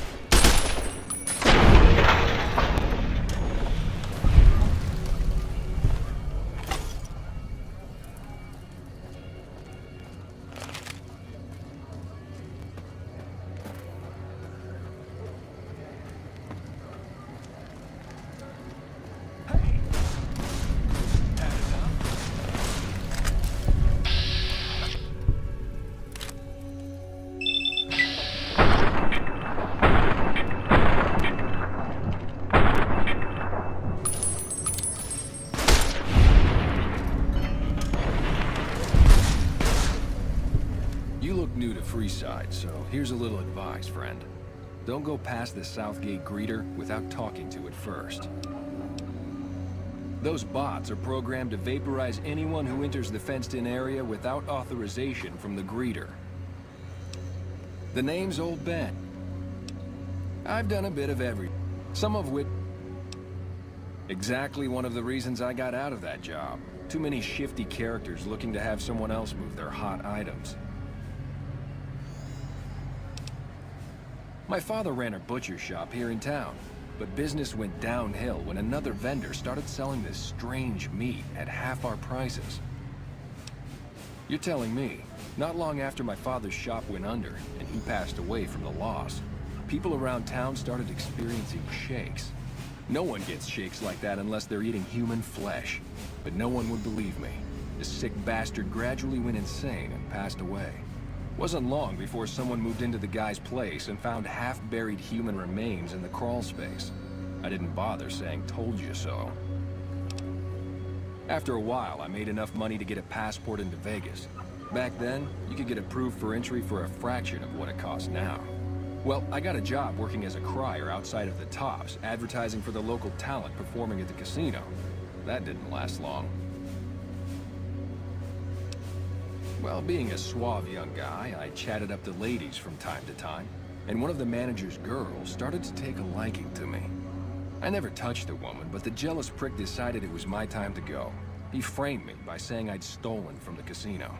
You look new to Freeside, so here's a little advice, friend. Don't go past the Southgate greeter without talking to it first. Those bots are programmed to vaporize anyone who enters the fenced-in area without authorization from the greeter. The name's Old Ben. I've done a bit of everything, some of which... Exactly one of the reasons I got out of that job. Too many shifty characters looking to have someone else move their hot items. My father ran a butcher shop here in town, but business went downhill when another vendor started selling this strange meat at half our prices. You're telling me, not long after my father's shop went under and he passed away from the loss, people around town started experiencing shakes. No one gets shakes like that unless they're eating human flesh, but no one would believe me. The sick bastard gradually went insane and passed away. Wasn't long before someone moved into the guy's place and found half-buried human remains in the crawl space. I didn't bother saying "told you so." After a while, I made enough money to get a passport into Vegas. Back then, you could get approved for entry for a fraction of what it costs now. Well, I got a job working as a crier outside of the Tops, advertising for the local talent performing at the casino. That didn't last long. Well, being a suave young guy, I chatted up the ladies from time to time, and one of the manager's girls started to take a liking to me. I never touched the woman, but the jealous prick decided it was my time to go. He framed me by saying I'd stolen from the casino.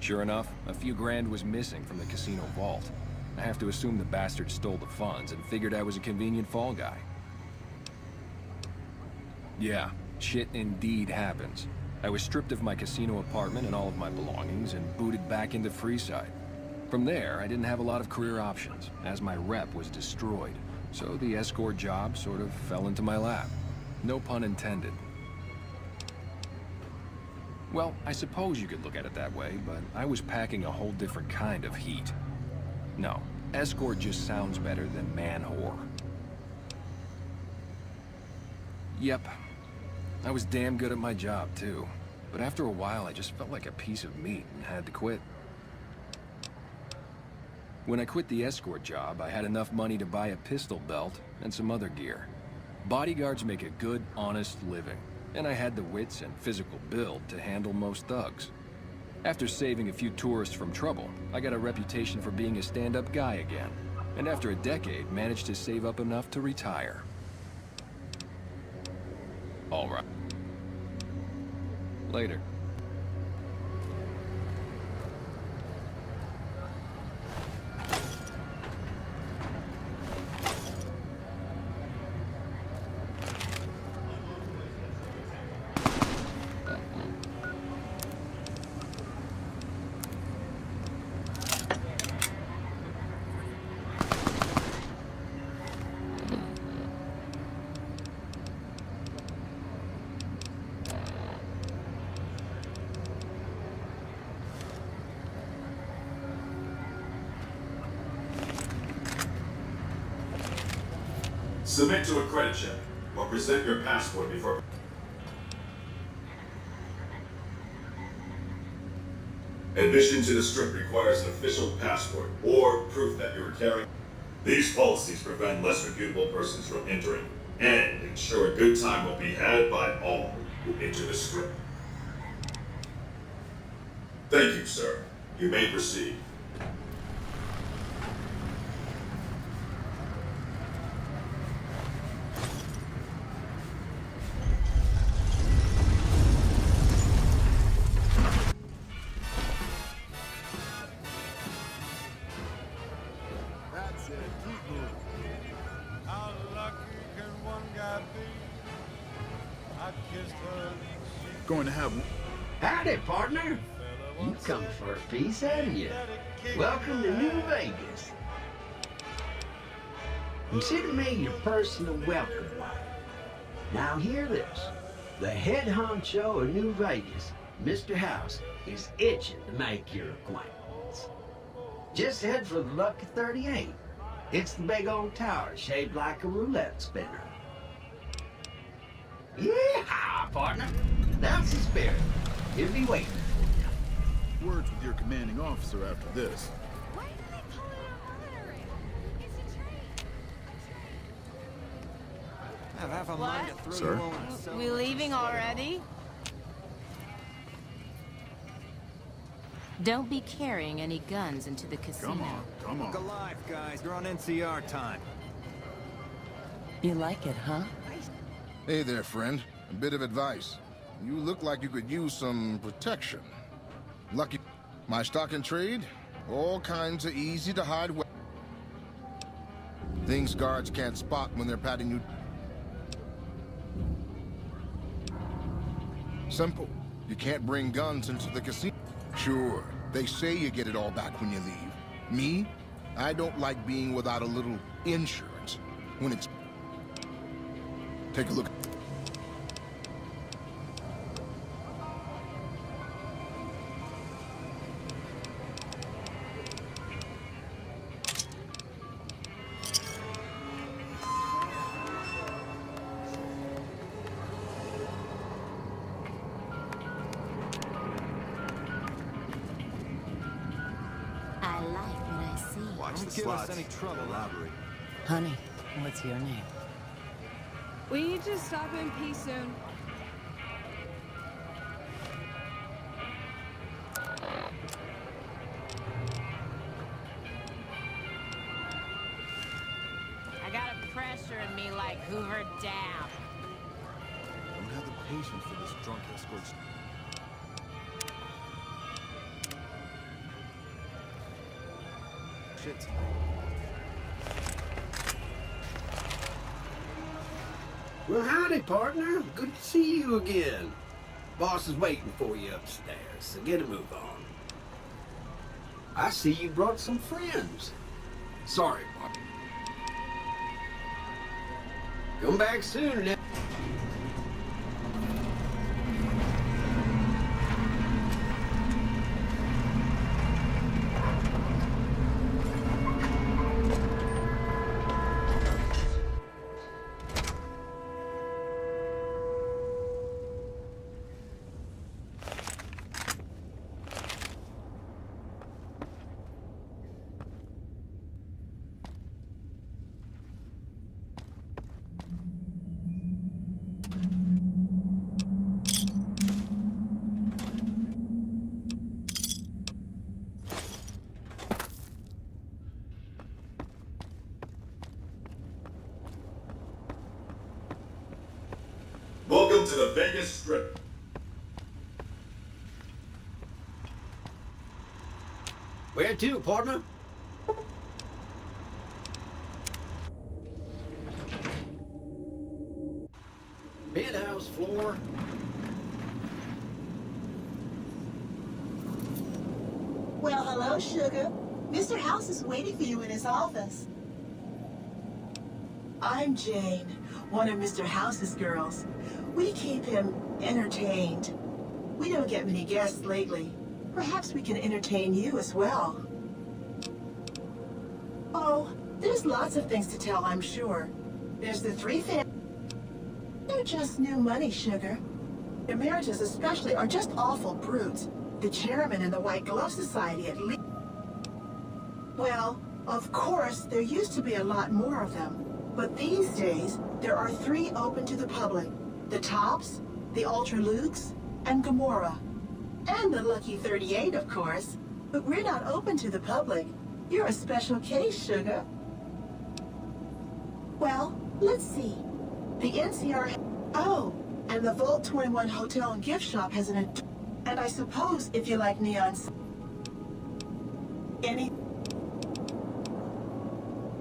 Sure enough, a few grand was missing from the casino vault. I have to assume the bastard stole the funds and figured I was a convenient fall guy. Yeah, shit indeed happens. I was stripped of my casino apartment and all of my belongings and booted back into Freeside. From there, I didn't have a lot of career options, as my rep was destroyed, so the escort job sort of fell into my lap. No pun intended. Well, I suppose you could look at it that way, but I was packing a whole different kind of heat. No, escort just sounds better than man-whore. Yep. I was damn good at my job, too. But after a while, I just felt like a piece of meat and had to quit. When I quit the escort job, I had enough money to buy a pistol belt and some other gear. Bodyguards make a good, honest living, and I had the wits and physical build to handle most thugs. After saving a few tourists from trouble, I got a reputation for being a stand-up guy again, and after a decade, managed to save up enough to retire. All right. Later. Submit to a credit check, or present your passport before... Admission to the Strip requires an official passport or proof that you are carrying. These policies prevent less reputable persons from entering and ensure a good time will be had by all who enter the Strip. Thank you, sir. You may proceed. That's it. Keep moving. How lucky can one guy be? I kissed her. Going to have. Howdy, partner. You come for a piece, haven't you? Welcome to New Vegas. Consider me your personal welcome wagon. Now hear this. The head honcho of New Vegas, Mr. House, is itching to make your acquaintance. Just head for the Lucky 38. It's the big old tower shaped like a roulette spinner. Yeah, partner. That's the spirit. He'll be waiting for you. Words with your commanding officer after this. Have half a mind to throw Sir? you on. We leaving already? Don't be carrying any guns into the casino. Come on. Look alive, guys. You're on NCR time. You like it, huh? Hey there, friend. A bit of advice. You look like you could use some protection. Lucky. My stock and trade? All kinds of easy-to-hide things guards can't spot when they're patting you. Simple. You can't bring guns into the casino. Sure, they say you get it all back when you leave. Me? I don't like being without a little insurance. When it's... Take a look. I like what I see. Watch Don't the give us slots. any trouble. Elaborate. Honey, what's your name? We need you to stop in peace soon. I got a pressure in me like Hoover Dam. Don't have the patience for this drunk escort. Shit. Well, howdy, partner. Good to see you again. Boss is waiting for you upstairs, so get a move on. I see you brought some friends. Sorry, partner. Come back soon now. Welcome to the Vegas Strip. Where to, partner? Penthouse floor. Well, hello, sugar. Mr. House is waiting for you in his office. I'm Jane, one of Mr. House's girls. We keep him entertained. We don't get many guests lately. Perhaps we can entertain you as well. Oh, there's lots of things to tell, I'm sure. There's the three families. They're just new money, sugar. Emeritus especially are just awful brutes. the chairman in the White Glove Society at least. Well, of course, there used to be a lot more of them. But these days, there are 3 open to the public. The Tops, the Ultralukes, and Gamora. And the Lucky 38, of course. But we're not open to the public. You're a special case, Sugar. Well, let's see. The NCR... Oh, and the Vault 21 Hotel and Gift Shop has an... And I suppose if you like neons...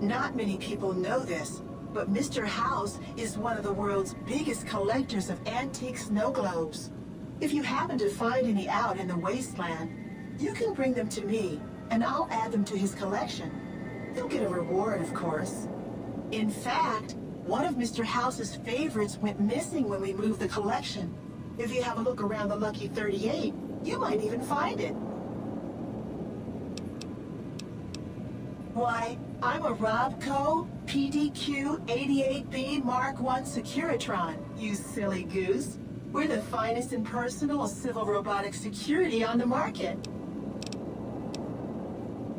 Not many people know this, but Mr. House is one of the world's biggest collectors of antique snow globes. If you happen to find any out in the wasteland, you can bring them to me, and I'll add them to his collection. You'll get a reward, of course. In fact, one of Mr. House's favorites went missing when we moved the collection. If you have a look around the Lucky 38, you might even find it. Why, I'm a Robco PDQ 88B Mark I Securitron, you silly goose. We're the finest in personal civil robotic security on the market.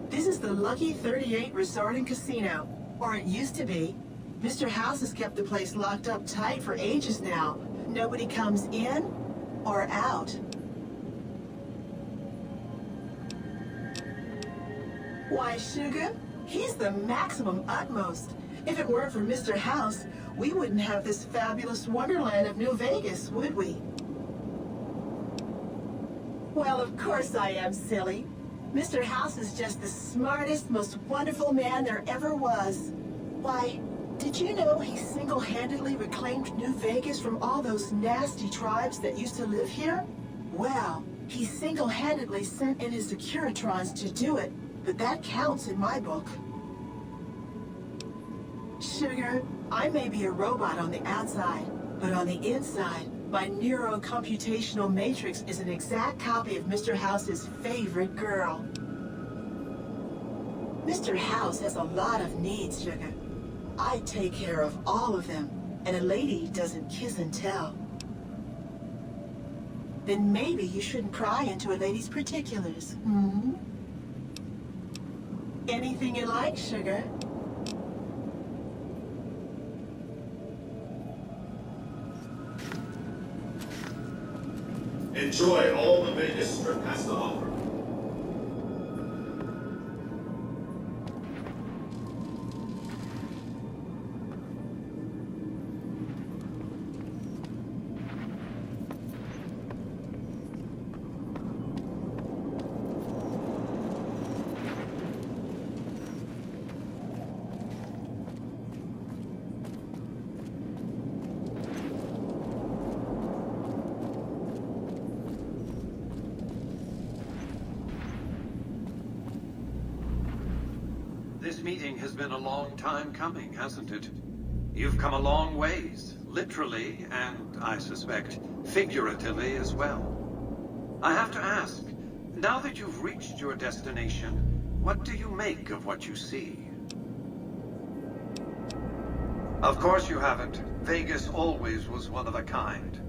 This is the Lucky 38 Resort and Casino, or it used to be. Mr. House has kept the place locked up tight for ages now. Nobody comes in or out. Why, Sugar? He's the maximum utmost. If it weren't for Mr. House, we wouldn't have this fabulous wonderland of New Vegas, would we? Well, of course I am, silly. Mr. House is just the smartest, most wonderful man there ever was. Why, did you know he single-handedly reclaimed New Vegas from all those nasty tribes that used to live here? Well, he single-handedly sent in his Securitrons to do it. But that counts in my book. Sugar, I may be a robot on the outside, but on the inside, my neurocomputational matrix is an exact copy of Mr. House's favorite girl. Mr. House has a lot of needs, Sugar. I take care of all of them, and a lady doesn't kiss and tell. Then maybe you shouldn't pry into a lady's particulars, hmm? Anything you like, Sugar. Enjoy all the Vegas Strip has to offer. This meeting has been a long time coming, hasn't it? You've come a long ways, literally, and I suspect figuratively as well. I have to ask, now that you've reached your destination, what do you make of what you see? Of course you haven't. Vegas always was one of a kind.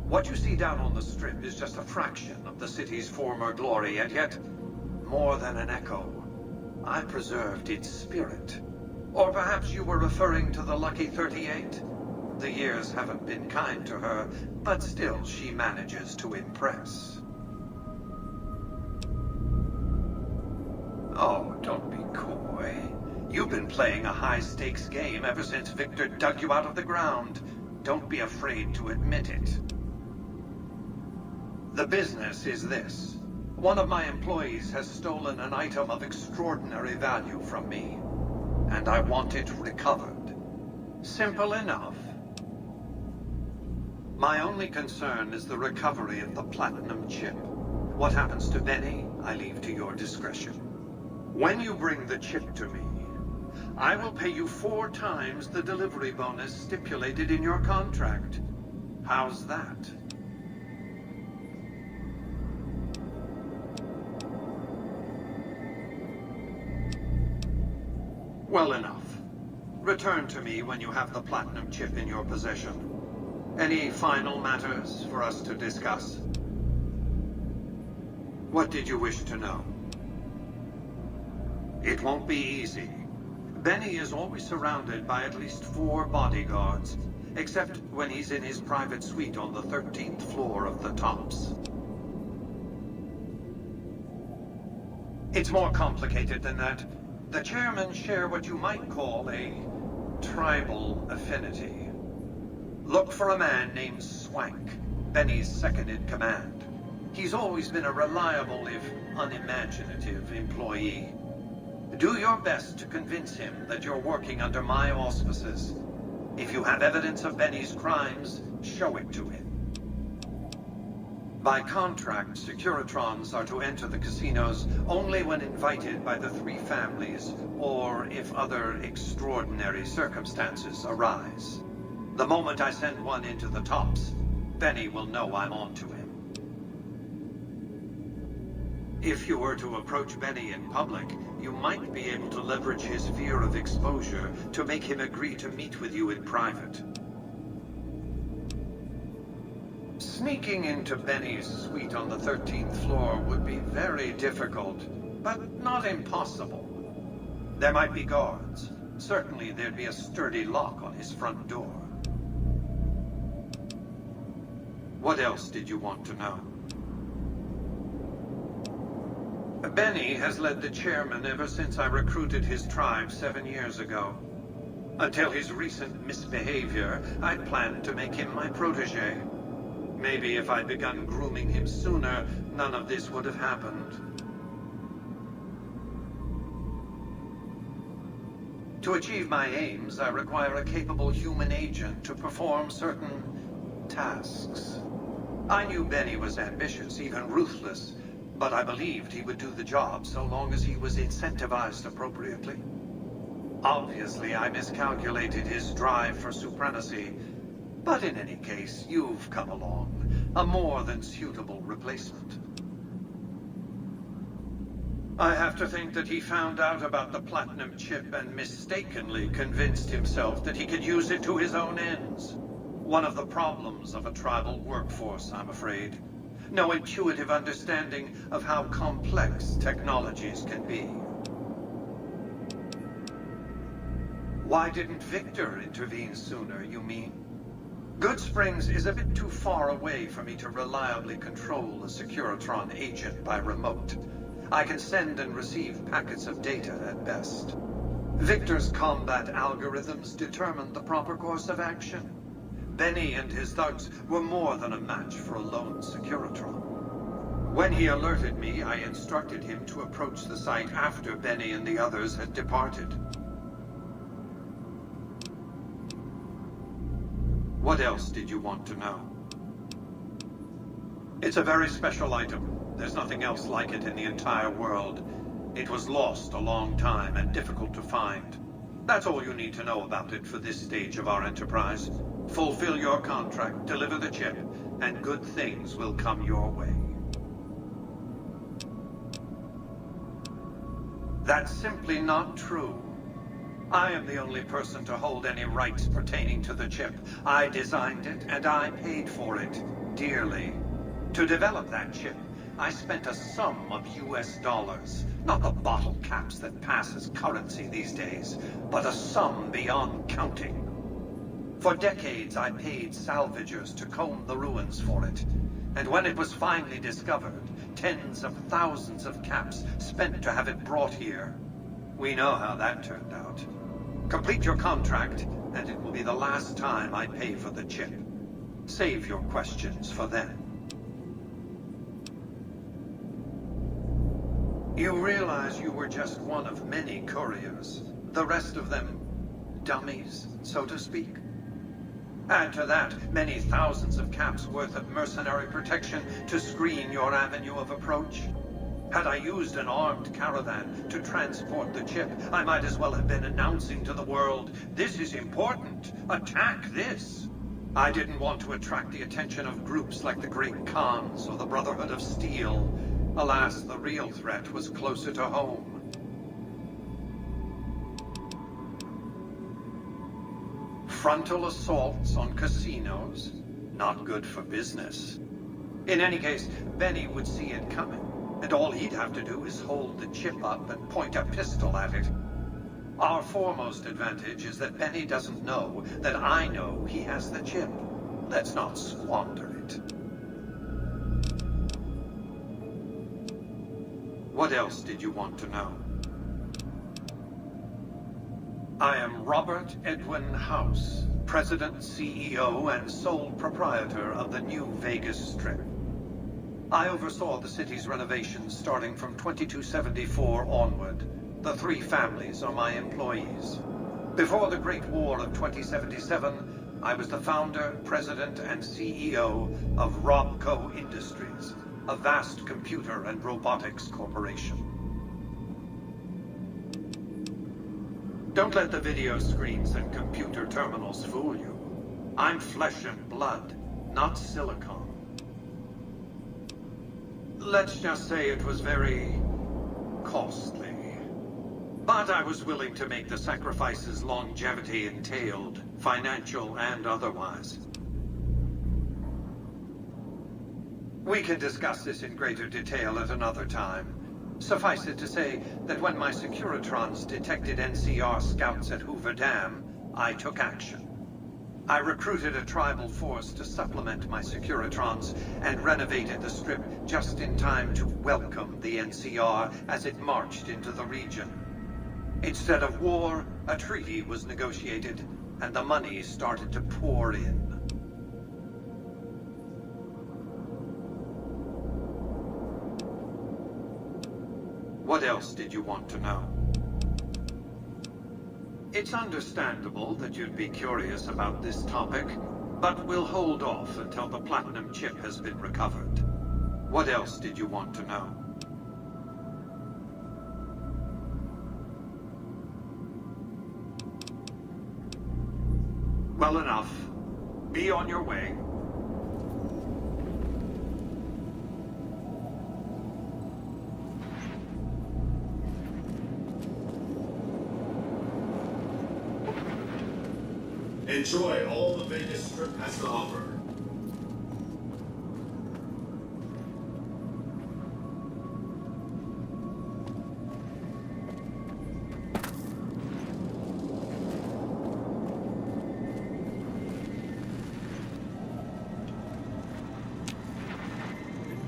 What you see down on the Strip is just a fraction of the city's former glory, and yet more than an echo. I preserved its spirit. Or perhaps you were referring to the Lucky 38? The years haven't been kind to her, but still she manages to impress. Oh, don't be coy. You've been playing a high-stakes game ever since Victor dug you out of the ground. Don't be afraid to admit it. The business is this. One of my employees has stolen an item of extraordinary value from me, and I want it recovered. Simple enough. My only concern is the recovery of the platinum chip. What happens to Benny, I leave to your discretion. When you bring the chip to me, I will pay you 4 times the delivery bonus stipulated in your contract. How's that? Well enough. Return to me when you have the platinum chip in your possession. Any final matters for us to discuss? What did you wish to know? It won't be easy. Benny is always surrounded by at least 4 bodyguards, except when he's in his private suite on the 13th floor of the Tops. It's more complicated than that. The chairmen share what you might call a tribal affinity. Look for a man named Swank, Benny's second-in-command. He's always been a reliable, if unimaginative, employee. Do your best to convince him that you're working under my auspices. If you have evidence of Benny's crimes, show it to him. By contract, Securitrons are to enter the casinos only when invited by the 3 families, or if other extraordinary circumstances arise. The moment I send one into the Tops, Benny will know I'm on to him. If you were to approach Benny in public, you might be able to leverage his fear of exposure to make him agree to meet with you in private. Sneaking into Benny's suite on the 13th floor would be very difficult, but not impossible. There might be guards. Certainly there'd be a sturdy lock on his front door. What else did you want to know? Benny has led the chairman ever since I recruited his tribe 7 years ago. Until his recent misbehavior, I'd planned to make him my protege. Maybe if I'd begun grooming him sooner, none of this would have happened. To achieve my aims, I require a capable human agent to perform certain tasks. I knew Benny was ambitious, even ruthless, but I believed he would do the job so long as he was incentivized appropriately. Obviously, I miscalculated his drive for supremacy, but in any case, you've come along, a more than suitable replacement. I have to think that he found out about the platinum chip and mistakenly convinced himself that he could use it to his own ends. One of the problems of a tribal workforce, I'm afraid. No intuitive understanding of how complex technologies can be. Why didn't Victor intervene sooner, you mean? Good Springs is a bit too far away for me to reliably control a Securitron agent by remote. I can send and receive packets of data at best. Victor's combat algorithms determined the proper course of action. Benny and his thugs were more than a match for a lone Securitron. When he alerted me, I instructed him to approach the site after Benny and the others had departed. What else did you want to know? It's a very special item. There's nothing else like it in the entire world. It was lost a long time and difficult to find. That's all you need to know about it for this stage of our enterprise. Fulfill your contract, deliver the chip, and good things will come your way. That's simply not true. I am the only person to hold any rights pertaining to the chip. I designed it, and I paid for it, dearly. To develop that chip, I spent a sum of US dollars. Not the bottle caps that pass as currency these days, but a sum beyond counting. For decades, I paid salvagers to comb the ruins for it. And when it was finally discovered, tens of thousands of caps spent to have it brought here. We know how that turned out. Complete your contract, and it will be the last time I pay for the chip. Save your questions for then. You realize you were just one of many couriers. The rest of them, dummies, so to speak. Add to that many thousands of caps worth of mercenary protection to screen your avenue of approach. Had I used an armed caravan to transport the chip, I might as well have been announcing to the world, "This is important. Attack this." I didn't want to attract the attention of groups like the Great Khans or the Brotherhood of Steel. Alas, the real threat was closer to home. Frontal assaults on casinos? Not good for business. In any case, Benny would see it coming, And all he'd have to do is hold the chip up and point a pistol at it. Our foremost advantage is that Benny doesn't know that I know he has the chip. Let's not squander it. What else did you want to know? I am Robert Edwin House, President, CEO, and sole proprietor of the New Vegas Strip. I oversaw the city's renovations starting from 2274 onward. The 3 families are my employees. Before the Great War of 2077, I was the founder, president, and CEO of Robco Industries, a vast computer and robotics corporation. Don't let the video screens and computer terminals fool you. I'm flesh and blood, not silicon. Let's just say it was very costly. But I was willing to make the sacrifices longevity entailed, financial and otherwise. We can discuss this in greater detail at another time. Suffice it to say that when my Securitrons detected NCR scouts at Hoover Dam, I took action. I recruited a tribal force to supplement my Securitrons and renovated the Strip just in time to welcome the NCR as it marched into the region. Instead of war, a treaty was negotiated, and the money started to pour in. What else did you want to know? It's understandable that you'd be curious about this topic, but we'll hold off until the platinum chip has been recovered. What else did you want to know? Well enough. Be on your way. Enjoy all the Vegas Strip has to offer.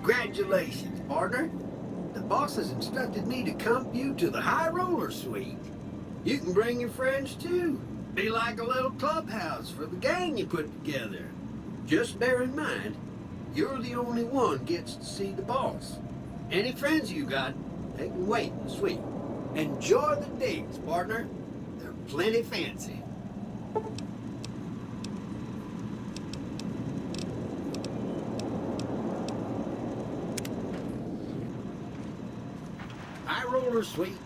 Congratulations, partner. The boss has instructed me to comp you to the High Roller Suite. You can bring your friends too. Be like a little clubhouse for the gang you put together. Just bear in mind, you're the only one gets to see the boss. Any friends you got, they can wait in the suite. Enjoy the digs, partner. They're plenty fancy. High Roller Suite.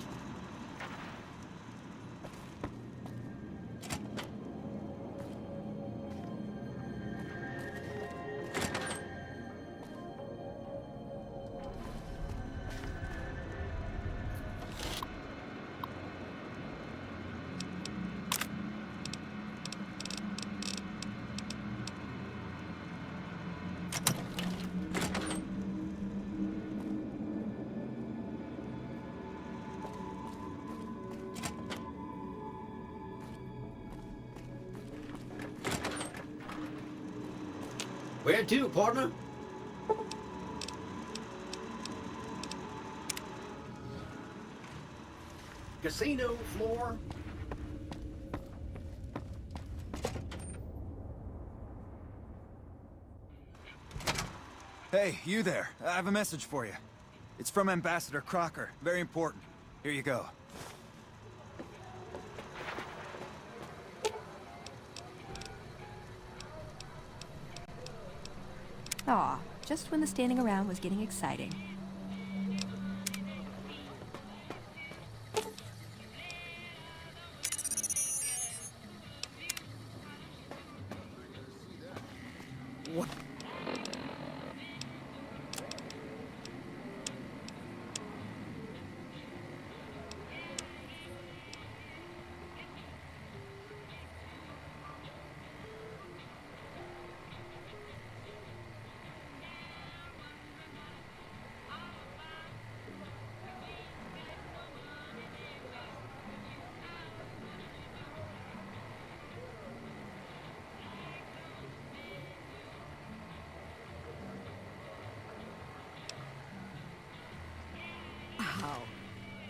Where to, partner? Casino floor. Hey, you there. I have a message for you. It's from Ambassador Crocker. Very important. Here you go. Aw, just when the standing around was getting exciting. What?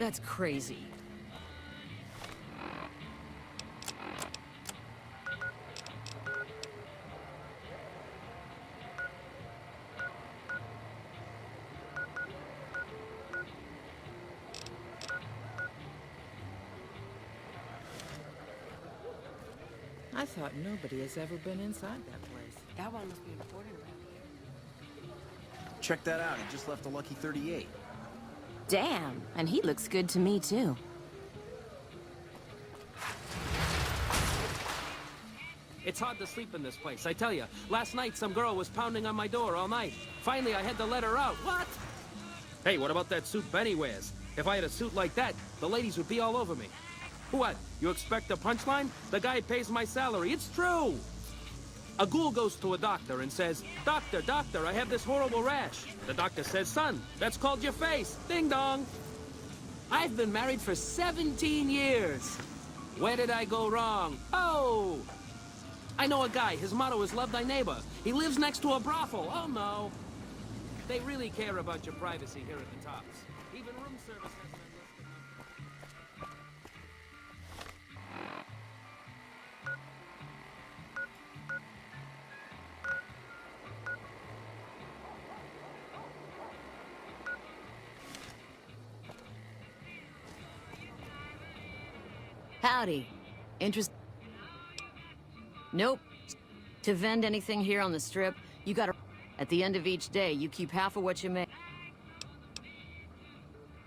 That's crazy. I thought nobody has ever been inside that place. That one must be important around here. Check that out. He just left a lucky 38. Damn, and he looks good to me, too. It's hard to sleep in this place, I tell you. Last night, some girl was pounding on my door all night. Finally, I had to let her out. What? Hey, what about that suit Benny wears? If I had a suit like that, the ladies would be all over me. What? You expect a punchline? The guy pays my salary. It's true! A ghoul goes to a doctor and says, "Doctor, doctor, I have this horrible rash." The doctor says, "Son, that's called your face." Ding dong! I've been married for 17 years. Where did I go wrong? Oh! I know a guy. His motto is love thy neighbor. He lives next to a brothel. Oh, no. They really care about your privacy here at the Tops. Even room service has been listed. Howdy. Interest? Nope. To vend anything here on the Strip, you gotta... At the end of each day, you keep half of what you make.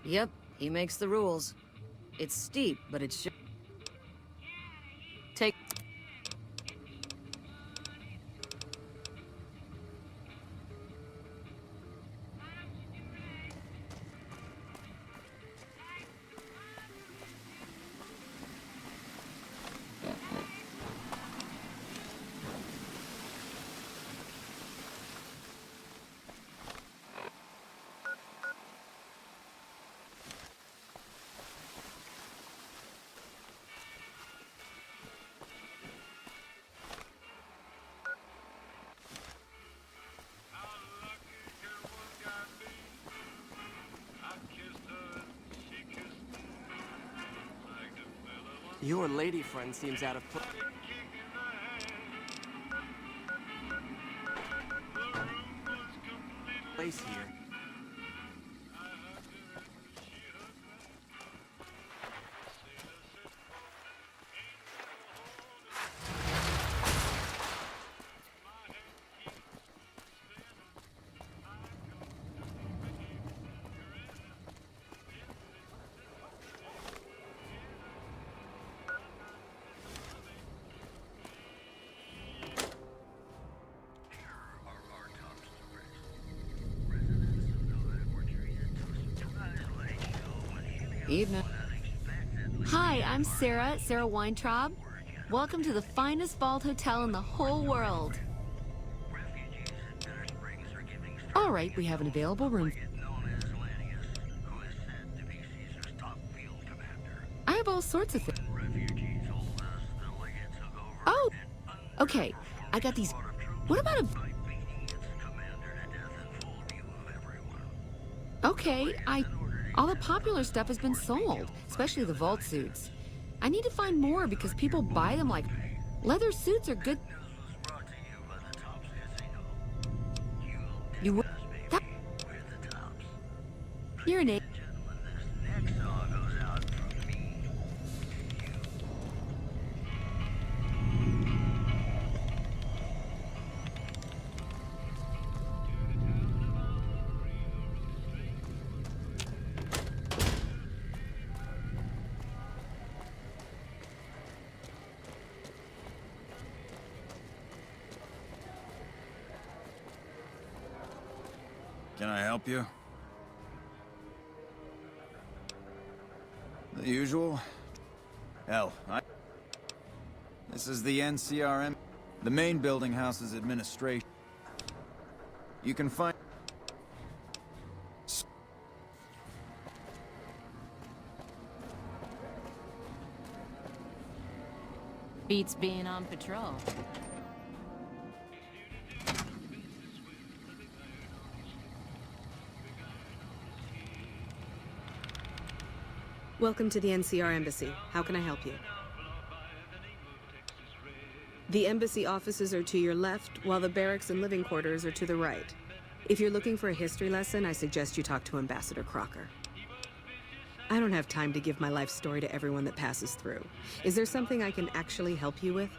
Yep, he makes the rules. It's steep, but it's... Take... Your lady friend seems out of place here. Evening. Hi, I'm Sarah Weintraub. Welcome to the finest vault hotel in the whole world. All right, we have an available room. I have all sorts of things. Oh, okay. I got these. What about a... Okay, all the popular stuff has been sold, especially the vault suits. I need to find more because people buy them like... Leather suits are good... You... You're an... Can I help you? The usual? Hell, This is the NCRM. The main building houses administration. You can find... Beats being on patrol. Welcome to the NCR Embassy. How can I help you? The embassy offices are to your left, while the barracks and living quarters are to the right. If you're looking for a history lesson, I suggest you talk to Ambassador Crocker. I don't have time to give my life story to everyone that passes through. Is there something I can actually help you with?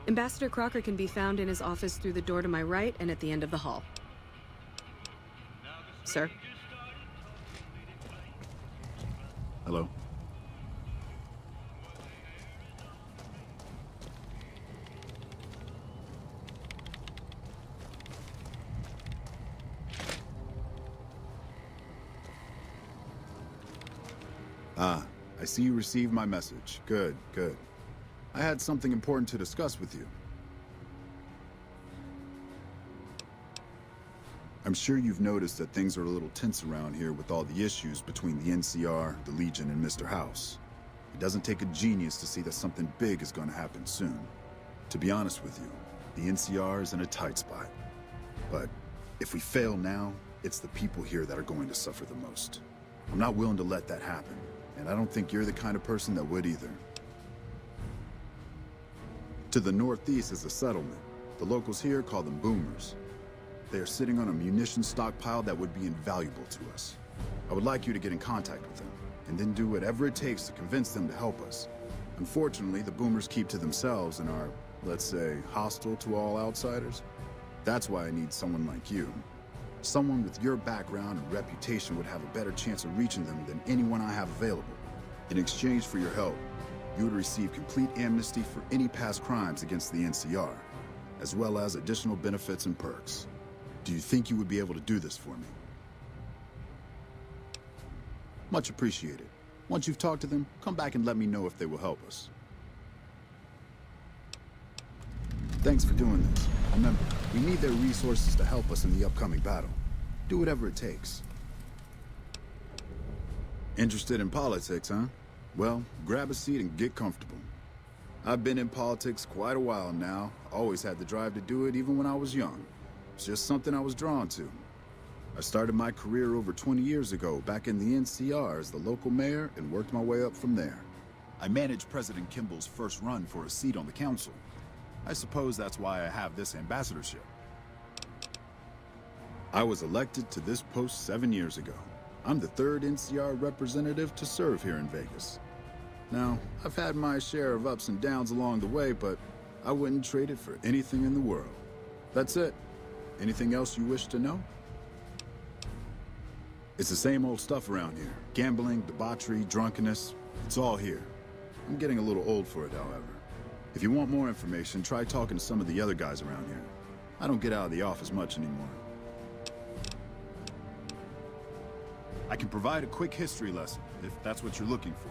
Ambassador Crocker can be found in his office through the door to my right and at the end of the hall. Sir? Hello. Ah, I see you received my message. Good, good. I had something important to discuss with you. I'm sure you've noticed that things are a little tense around here with all the issues between the NCR, the Legion, and Mr. House. It doesn't take a genius to see that something big is going to happen soon. To be honest with you, the NCR is in a tight spot. But if we fail now, it's the people here that are going to suffer the most. I'm not willing to let that happen, and I don't think you're the kind of person that would either. To the northeast is a settlement. The locals here call them boomers. They are sitting on a munitions stockpile that would be invaluable to us. I would like you to get in contact with them, and then do whatever it takes to convince them to help us. Unfortunately, the boomers keep to themselves and are, let's say, hostile to all outsiders. That's why I need someone like you. Someone with your background and reputation would have a better chance of reaching them than anyone I have available. In exchange for your help, you would receive complete amnesty for any past crimes against the NCR, as well as additional benefits and perks. Do you think you would be able to do this for me? Much appreciated. Once you've talked to them, come back and let me know if they will help us. Thanks for doing this. Remember, we need their resources to help us in the upcoming battle. Do whatever it takes. Interested in politics, huh? Well, grab a seat and get comfortable. I've been in politics quite a while now. Always had the drive to do it even when I was young. It's just something I was drawn to. I started my career over 20 years ago back in the NCR as the local mayor and worked my way up from there. I managed President Kimball's first run for a seat on the council. I suppose that's why I have this ambassadorship. I was elected to this post 7 years ago. I'm the third NCR representative to serve here in Vegas. Now, I've had my share of ups and downs along the way, but I wouldn't trade it for anything in the world. That's it. Anything else you wish to know? It's the same old stuff around here. Gambling, debauchery, drunkenness. It's all here. I'm getting a little old for it, however. If you want more information, try talking to some of the other guys around here. I don't get out of the office much anymore. I can provide a quick history lesson, if that's what you're looking for.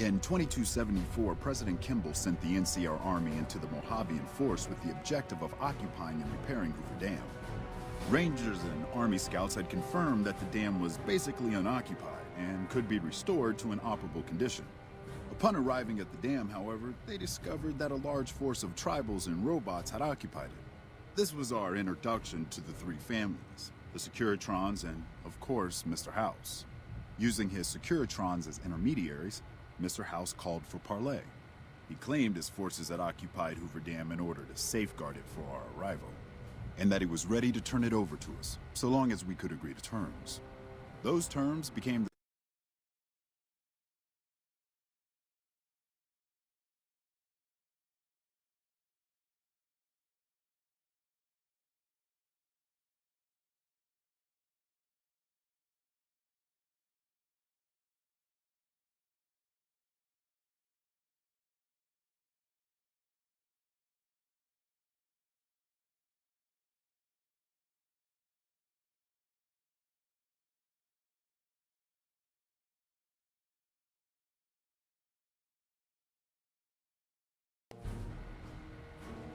In 2274, President Kimball sent the NCR Army into the Mojavian force with the objective of occupying and repairing Hoover Dam. Rangers and Army scouts had confirmed that the dam was basically unoccupied and could be restored to an operable condition. Upon arriving at the dam, however, they discovered that a large force of tribals and robots had occupied it. This was our introduction to the three families, the Securitrons and, of course, Mr. House. Using his Securitrons as intermediaries, Mr. House called for parley. He claimed his forces had occupied Hoover Dam in order to safeguard it for our arrival, and that he was ready to turn it over to us, so long as we could agree to terms. Those terms became the